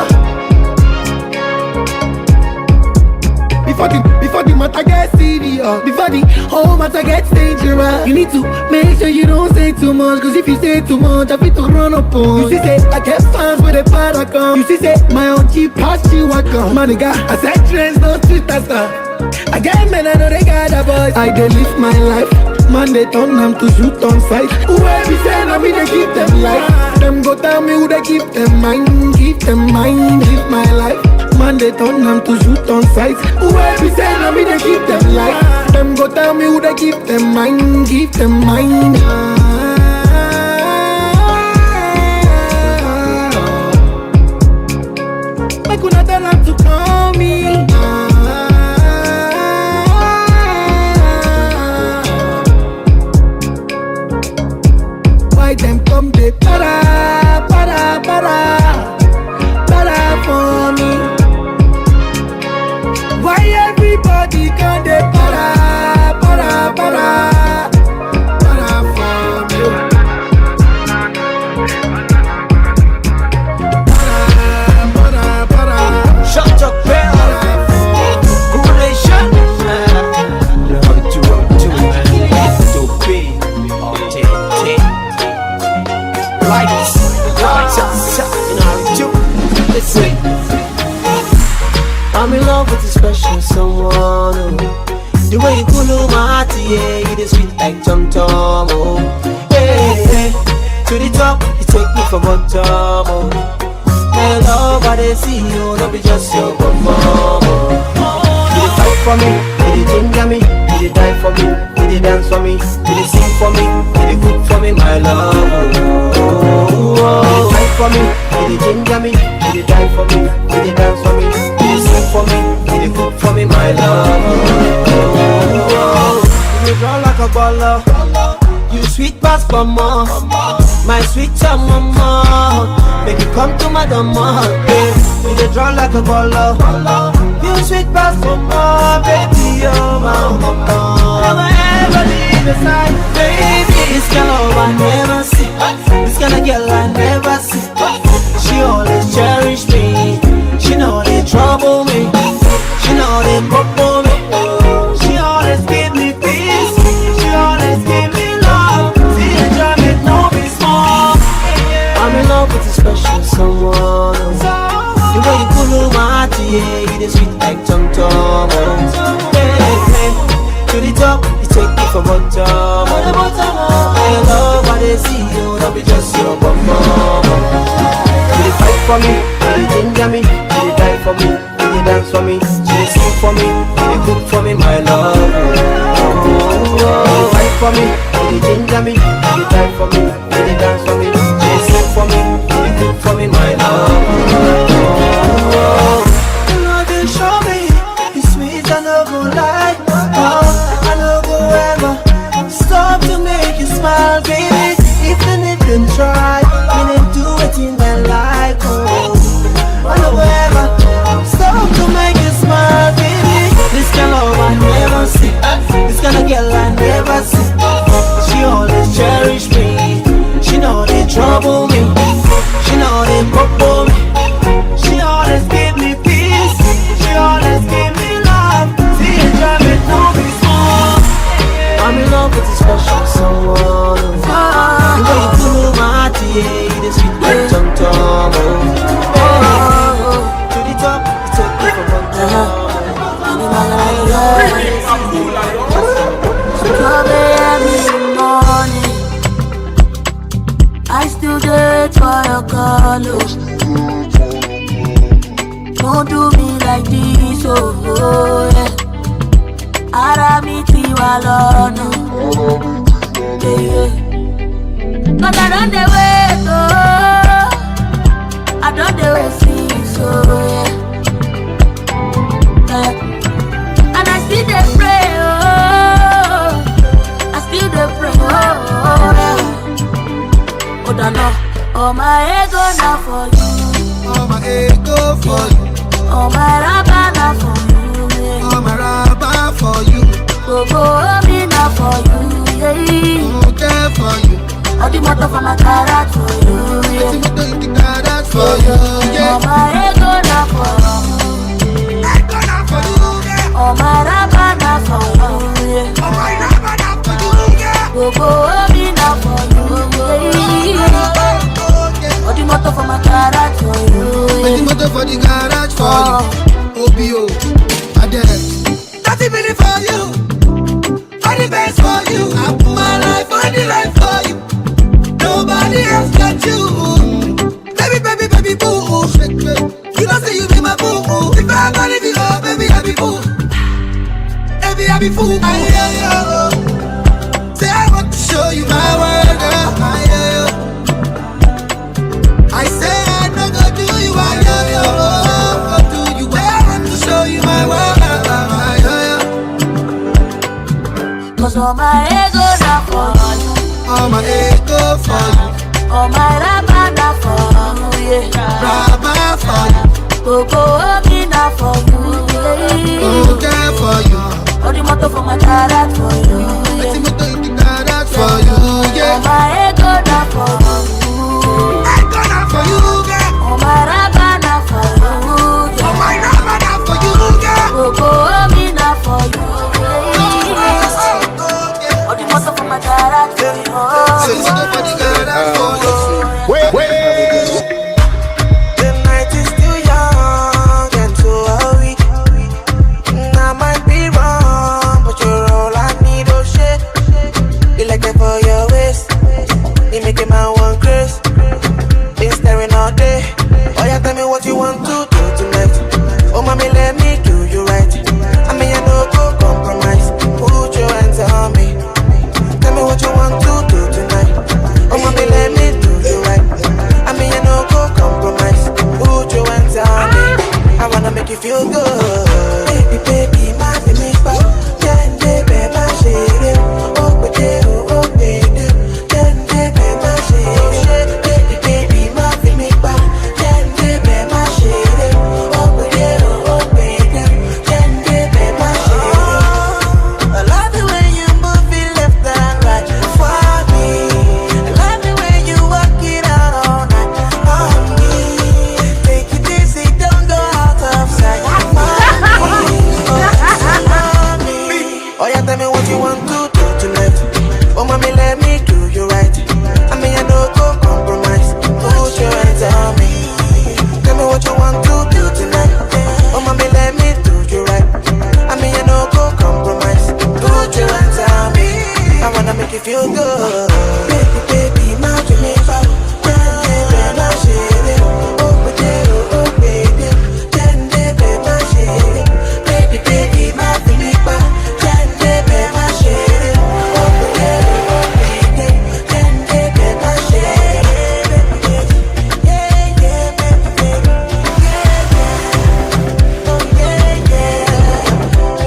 Before the matter gets serious, before the whole matter gets dangerous, you need to make sure you don't say too much. Cause if you say too much, I feel to run up on. You see say, I get fans with a powder come. You see say, my own cheap past you I come. My nigga, I said trends, no Twitter stuff. I get men, I know they got a voice. I dey live my life. Man, they turn them to shoot on sight. Whoever be saying, I mean, they keep them life. Them go tell me who they keep them mind. Keep them mind, live my life. Man, they turn them to shoot on sight. Whoever be saying, I mean, they keep them life. Them go tell me who they keep them mind. Keep them mind. I could not tell them to call me. Why them come they para, para, para, para for me? Why everybody come they para, para, para, para for me? Para, para, para. Shut up, bell. Correlation. Love to run to be authentic. Lights, you know how we do. Listen, I'm in love with a special someone. Oh. The way you cool my heart, yeah, you just sweet like Tom Tom. Oh, hey, hey. To the top, you take me for bottom. Oh, my love, I they see you, don't be just your perform. Oh, you dey fight for me, you dey ginger me, you dey die for me, you dey dance for me, you dey sing for me, you dey cook for me, my love. You dey fight for me, you dey ginger me, you dey die for me, you dey dance for me, you dey sing for me, you dey cook for me, my love. You dey draw like a baller, you sweet past for more, my sweet mama. Make you come to my dama, babe. You dey draw like a baller, you sweet past for more, baby, oh my mama. Never ever leave your side, baby. This kind of love I never see, this kind of girl I never see. She always cherish me, she know they trouble me, she know they bubble me. She always give me peace, she always give me love. See the job it no be small. I'm in love with a special someone. The way you cool my heart, yeah, you just sweet like Tom Tom. To the top, you take me for bottom. I love how they see you, don't be just your bum. You dey fight for me, you dey ginger me, you dey die for me, you dey dance for me, you dey sing for me, you dey cook for me, my love. You dey fight for me, you dey ginger me, you dey die for me, you dey dance for me, you dey sing for me, you dey cook for me, my love. You know they show me, it's sweet, I no go lie. I no go ever stop to make you smile, baby. Even if them try, me they do it in their life. I no go ever stop to make you smile, baby. This kind of love I never see, this kind of girl I never see. She always cherish me, she know they trouble me, she know they bubble me. She always give me peace, she always give me love. See it drive it, no be small. I'm in love with a special someone. The way you cool my heart, yeah, you just sweet like Tom Tom. To the top, you take me from bottom. So come every morning, I still wait for your call. Don't do me like this, oh yeah. Ara mi ti wa lọ́nà, yeah. Cause I don't dey wait, oh, I don't dey wait since, oh yeah. And I still dey pray, oh, I still dey pray, oh yeah. Oh, don't know, oh my ego now for you, Oh my ego for you, oh my rubber now for you, yeah. oh my rubber for you, Go me now for you, yeah. oh there for you. All the motor for my garage for you, yeah. All the motor in the garage for you, yeah. All my ego na for you. Ego na for you, yeah. All my rubber na for you, yeah. All my rubber na for you, yeah. Go me na for you, yeah. All the motor for my garage for you, yeah. All the motor for the garage for you. OBO, Adele. Nothing really for you. For the best for you. I put my life on the line for you. Nobody else got you. Baby, baby, baby, boo. You don't say you be my boo. If I wanna be oh, baby, I be fool. Baby, I be fool. Say I want to show you my world, girl. I say I no go do you, I do you. I want to show you my world. Cause all my ego na for you. All my ego for you. All my rubber na for you, yeah. Rubber for you. Go me na for you, yeah. Okay for you. All the motor for my garage for you, yeah. All the motor in the garage for you, yeah. All my ego na for you. Ego na for you, yeah. All my rubber na for you, yeah. All my rubber na for you, yeah. Go me na for you, yeah. All the motor for my garage for you, yeah. All the motor for the garage for you. Wait. The night is still young and so are we. I might be wrong, but you're all I need, oh shit. You like that for your waist. You make a man want grace. Been staring all day. Oh yeah, tell me what you want to do tonight. Oh mommy, let me do you right. I mean I no go compromise. Put your hands on me. Tell me what you want to do tonight. Oh mommy, let me do you right. I mean I no go compromise. Put your hands on me. I wanna make you feel good. Baby, baby, my baby, can baby, my shit. Oh, baby, oh, baby, can baby, my shit. Baby, baby, my baby, can baby, my shit. Oh, baby, oh, baby, can baby, my shit. I love the way you move it left and right for me. I love the way you walk it out all night on me. Take it easy, don't go out of sight. Oh yeah, tell me what you want to do tonight. Oh mommy, let me do you right. I mean I no go compromise. Put your hands on me. Tell me what you want to do tonight. Oh mommy, let me do you right. I mean I no go compromise. Put your hands on me. I wanna make you feel good. Baby, baby, my dream is out. Baby, my shit. Oh baby, oh baby, baby, my shit. Baby, baby, my dream is out. Baby, my shit. Oh baby, baby, my shit. Yeah, yeah, baby, yeah, oh yeah, yeah,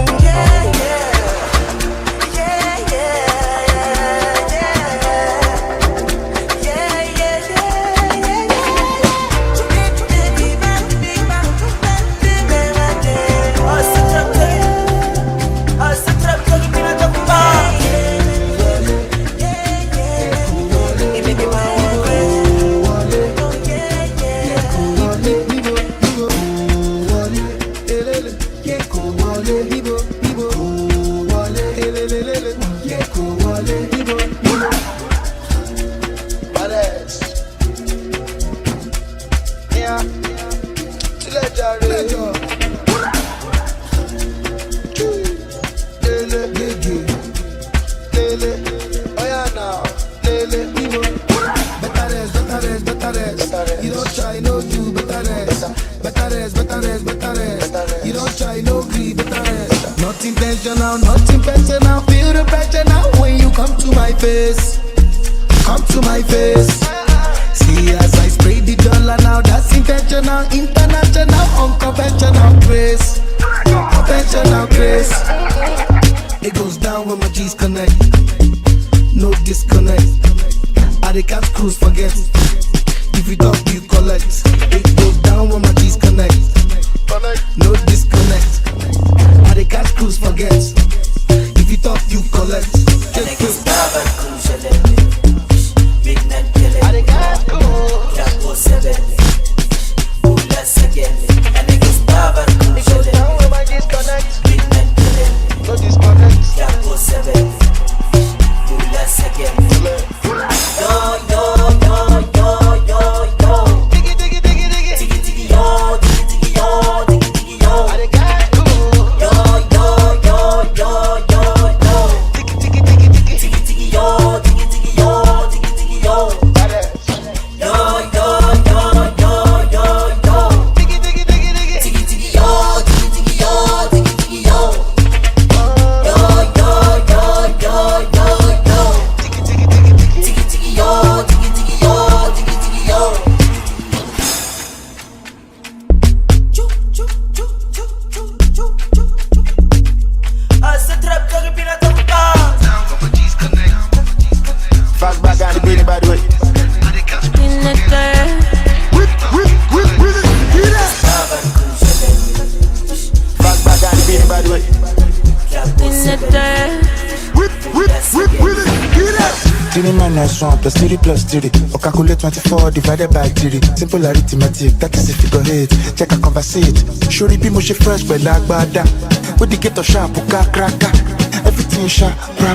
You don't try no do better rest. You don't try no greed better rest. Not intentional, feel the pressure now when you come to my face. Come to my face. See as I spray the dollar now, that's intentional, international, unconventional grace. Conventional grace. It goes down when my G's connect. No disconnect. I the catch cruise forget. If you talk, you collect. It goes down when my G's connect. No disconnect. I the catch cruise forget. If you talk, you collect. 1 plus 3 plus 3. Or calculate 24 divided by 3. Simple arithmetic, that is a figure 8. Check a conversate. Surely be mushy fresh, but like bada. With the ghetto sharp, cracker. Everything sharp, bra.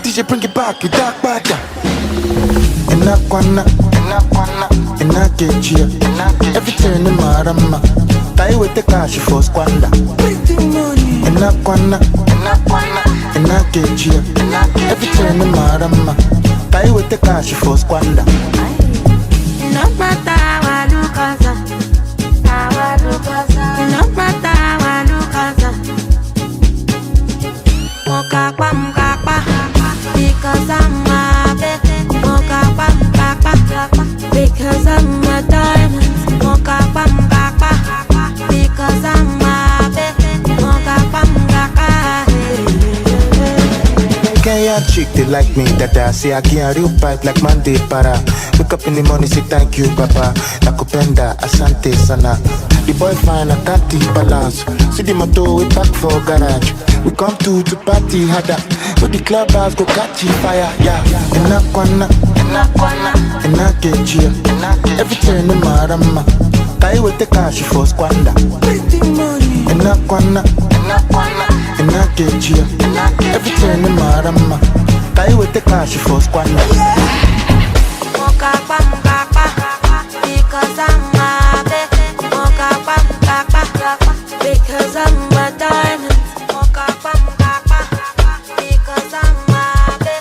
DJ bring it back, you dark bada. Inakwana, inakejia. Everything in marama. Tai with the cash for squander. Inakwana, inakejia. Everything in marama. Tai with the cash for squander. No matter what you cause, no matter what you cause. Mokapa, because I'm a baby. Mokapa, because I'm a diamond. Mokapa, because I'm a baby. Mokapa. Kenya chick, they like me, dada. Say I get a real pipe like Monday para. Wake up in the morning, say thank you, papa. Nakupenda, asante sana. The boy fine, I got the balance. See the motor, we back for garage. We come to party harder. With the clubhouse, go catch fire, yeah. Inakwana, inakejia. Everything in marama. Tai with the cash for squander. Inakwana, inakejia. Everything in marama. Tai with the cash for squander. Because I'm a baby. Because I'm a diamond. Because I'm a baby.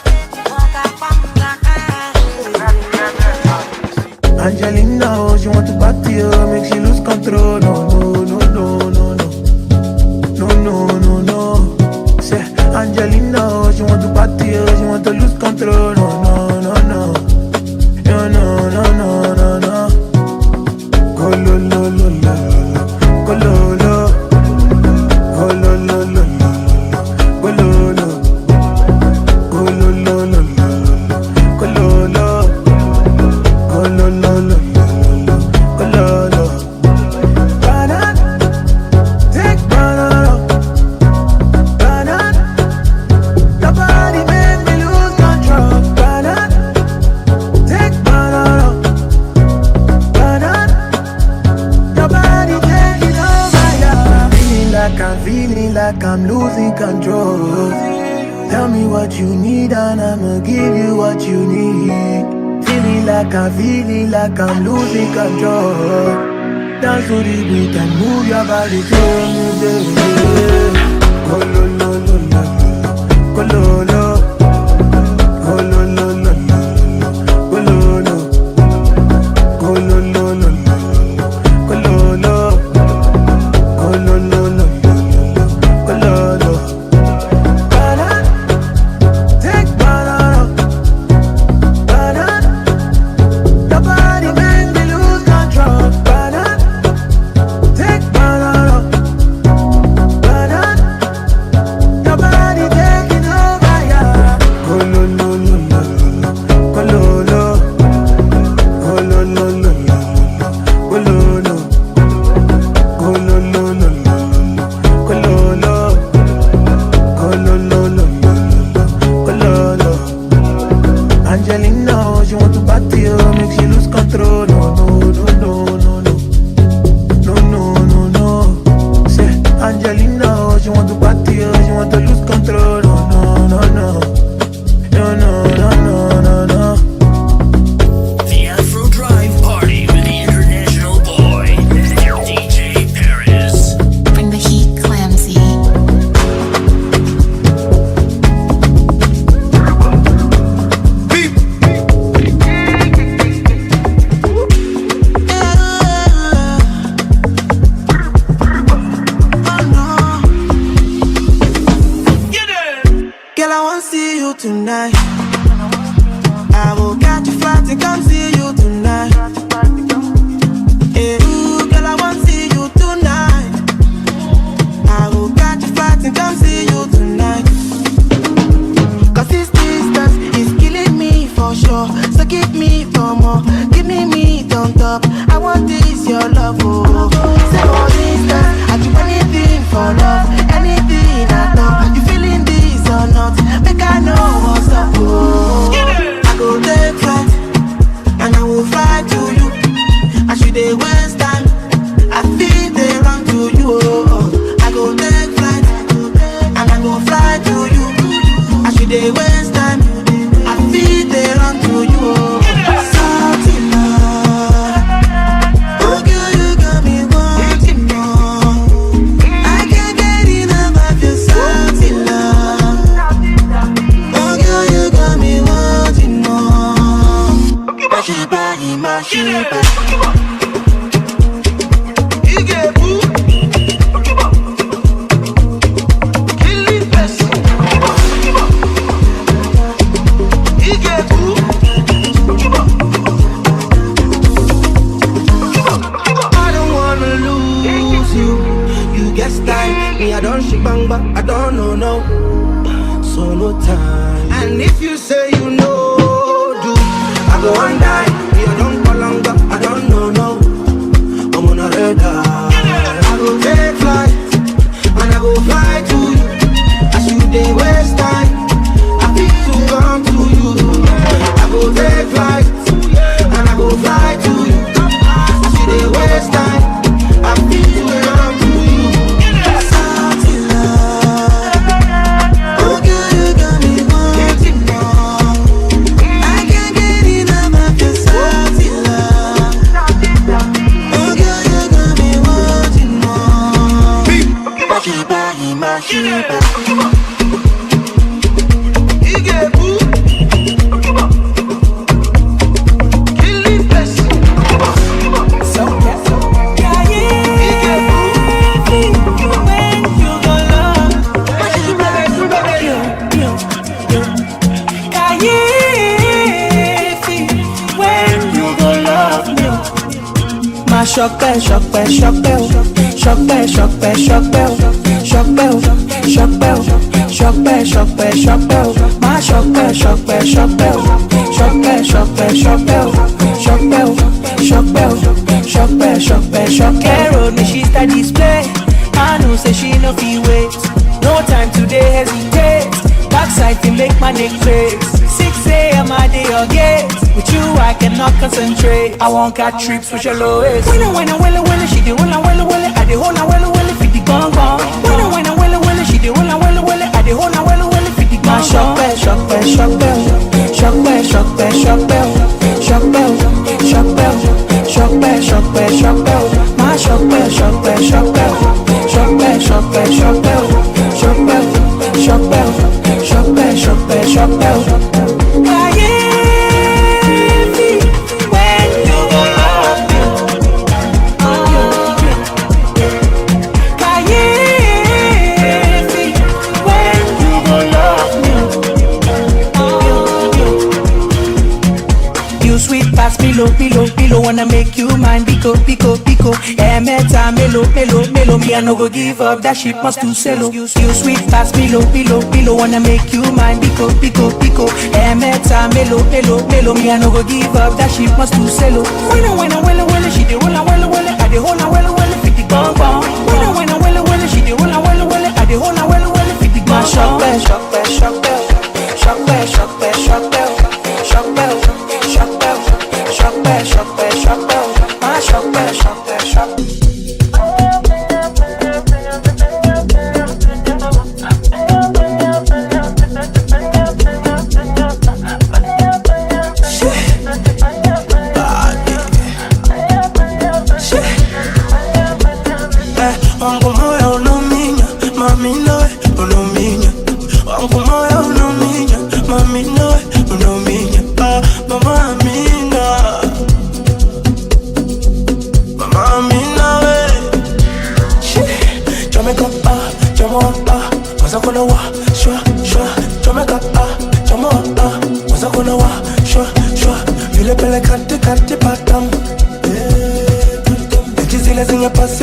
Angelina, oh, she want to party, oh, make she lose control. No. Say, Angelina, oh, she want to party, oh, she want to lose control. No. Go lo. I'm losing control. Tell me what you need and I'ma give you what you need. Feeling like I'm losing control. Dance to the beat and move your body to me, baby. Go lo. mashiba. I don't shake bang bang, I don't know no. So no time. And if you say you know, do I go and die? Me I don't call longer, I don't know no. I'm on a radar. I go take flight and I go fly to you. As you dey waste time, I feel to come to you. I go take flight and I go fly to you. As you dey waste time, I feel to come to you. Choc bell, choc bell, choc bell, choc bell, choc bell, choc bell, choc bell, choc bell, choc bell, choc bell, choc bell, my choc bell, choc bell, choc bell, choc bell, choc bell, choc bell, choc bell, choc bell, choc bell, choc bell, choc bell. Me she start display. I know say she no feel wait. No time today hesitate. Backside to make my neck breaks. 6 a.m. I day your gate. With you I cannot concentrate. I won't got trips with your lowest. When I well, she do well, I dey hold well, fit the gong gong. When I well, she do well, I dey hold well, fit the gong gong. Shock bell, shock bell, shock bell, shock bell, shock bell, shock bell, shock bell, shock bell, shock bell, shock bell, shock bell. My shock bell, shock bell, shock bell, shock bell, shock bell, shock bell, shock bell, shock bell, shock bell, shock bell, shock bell. Pillow, wanna make you mine, pico. Meta, melo, me I no go give up, that shit must do cello. You sweet pass, pillow, wanna make you mine, pico. Meta, melo, me I no go give up, that shit must do cello. When I well, she dey well, I dey hold well, fit the gong gong. When I well, she dey well, I dey hold well, fit the gong gong. Shock bell, shock bell, shock bell, shock bell, shock bell, shock bell, shock bell, shock bell. Shock bell, shock bell, shock bell, my shock bell, shock bell, shock bell.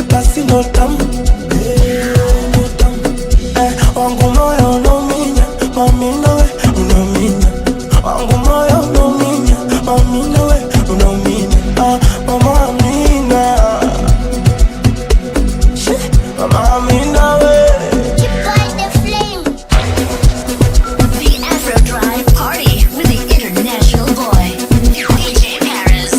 Passi no tam, no tam. Wangu moyo no minya, mami nawe unominya. Wangu moyo no minya, mami nawe unominya. Mama Amina, Mama Amina we. Keep light the flame. The Afro Drive Party with the international boy, DJ Paris.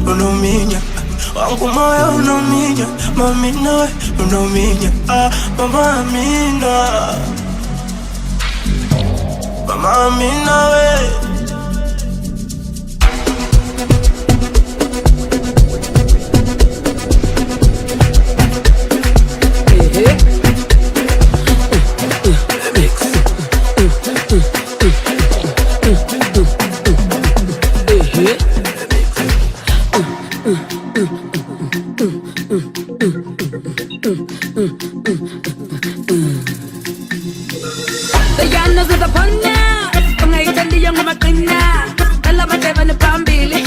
uno minha. Wangu moyo uno minha, mami nawe uno minha. Mama Amina, Mama Amina we. The Yanas of the Puna, from I tell the young of my cleaner. Tell them I gave an upon Billy.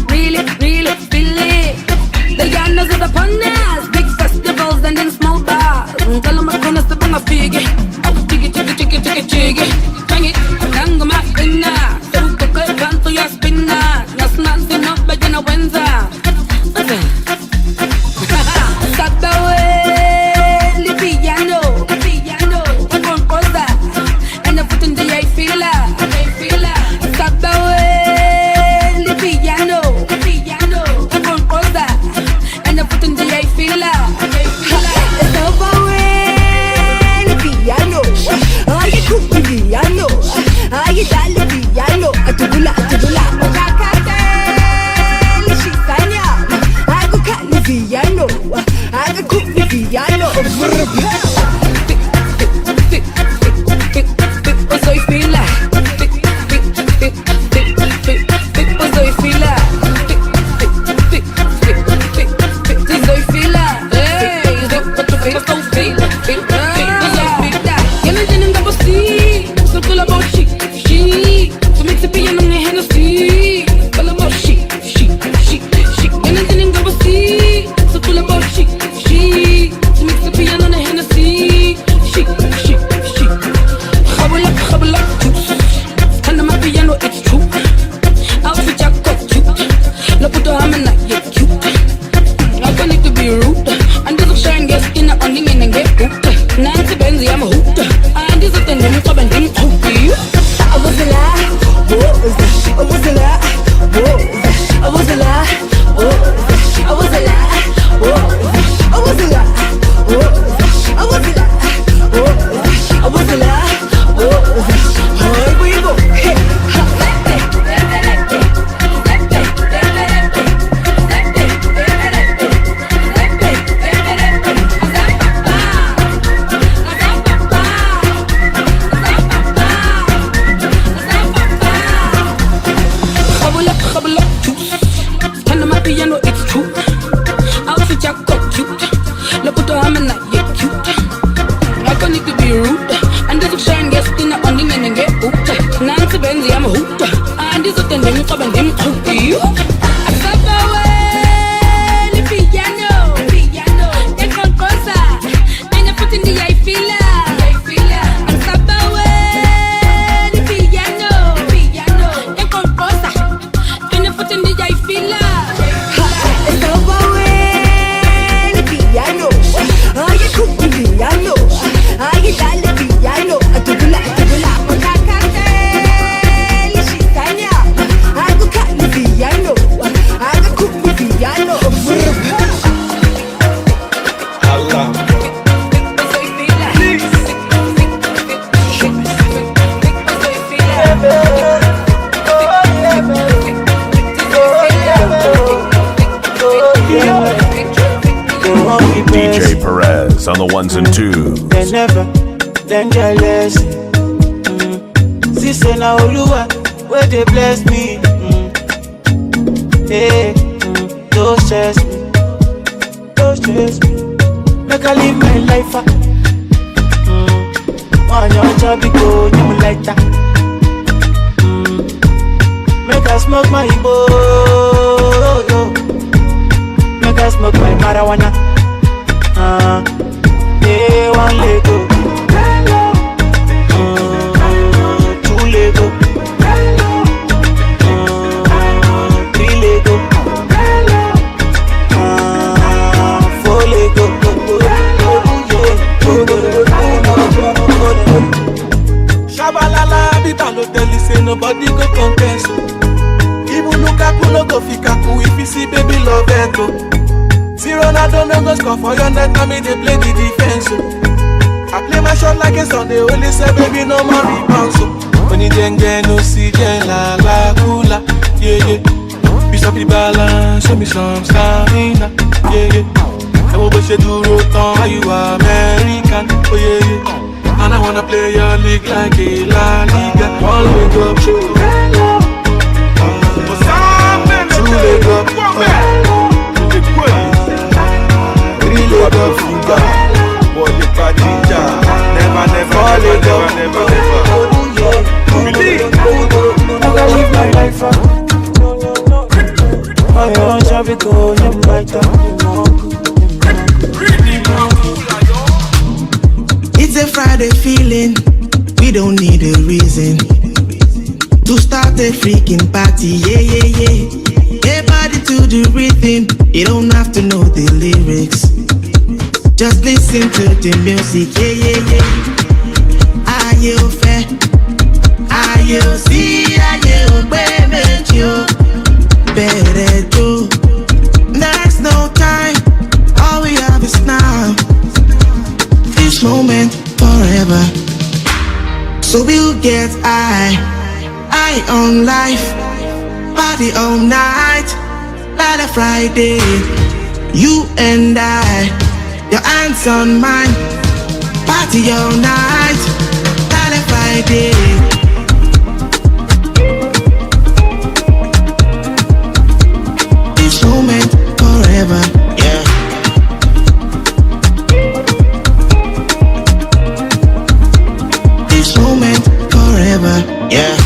Really, really feel it. The Yanas of the Punas, big festivals and then small bars. Tell them I couldn't step on my figure. Chiggy, bang it, hang on my spinner. So the good gun to your spinner. Just not enough, but then I wins out. Stop the way, the piano. And the foot in the I feel it. Stop the way, the piano. The composer. And the foot in the I feel it. Stop the way, the piano. I get cook the piano. I get all the piano. Atubula. She's Tanya. I go cut the piano. I go cook the piano. DJ Perez on the ones and twos. They never, then jealous. Sister na Oluwa, where they bless me. Hey, don't stress me, don't stress me. Make I live my life. On your job, go, you like that. Make I smoke my Igbo, make I smoke my marijuana. Yeah, one Lego, two Lego, three Lego, four Lego. Shabalala, Bita no tell you say nobody go contest. Even Lukaku no go fikaku if he net, oh. See Ronaldo no go score for your net, and me they play the defense, oh. I play my shot like a Sunday, only say baby no more rebounds, oh. When you dengue no see la la kula, yeah yeah. Piece up the balance, show me some stamina, yeah yeah. I will push you to rotan, how you American, oh yeah yeah. And I wanna play your league like a La Liga. One leg up, two leg up, three leg up, finger. Boy, you got ginger. Never, never. I gotta live my life up. I want to be going right up. It's a Friday feeling, we don't need a reason to start a freaking party, yeah, yeah, yeah. Hey, body to the rhythm, you don't have to know the lyrics. Just listen to the music, yeah, yeah, yeah. Are you fair? Are you see? Are you payment? You better do. There's no time, all we have is now. This moment forever. So we'll get high on life, party all night, like a Friday. You and I, your hands on mine, party all night, like a Friday. This moment forever, yeah. This moment forever, yeah.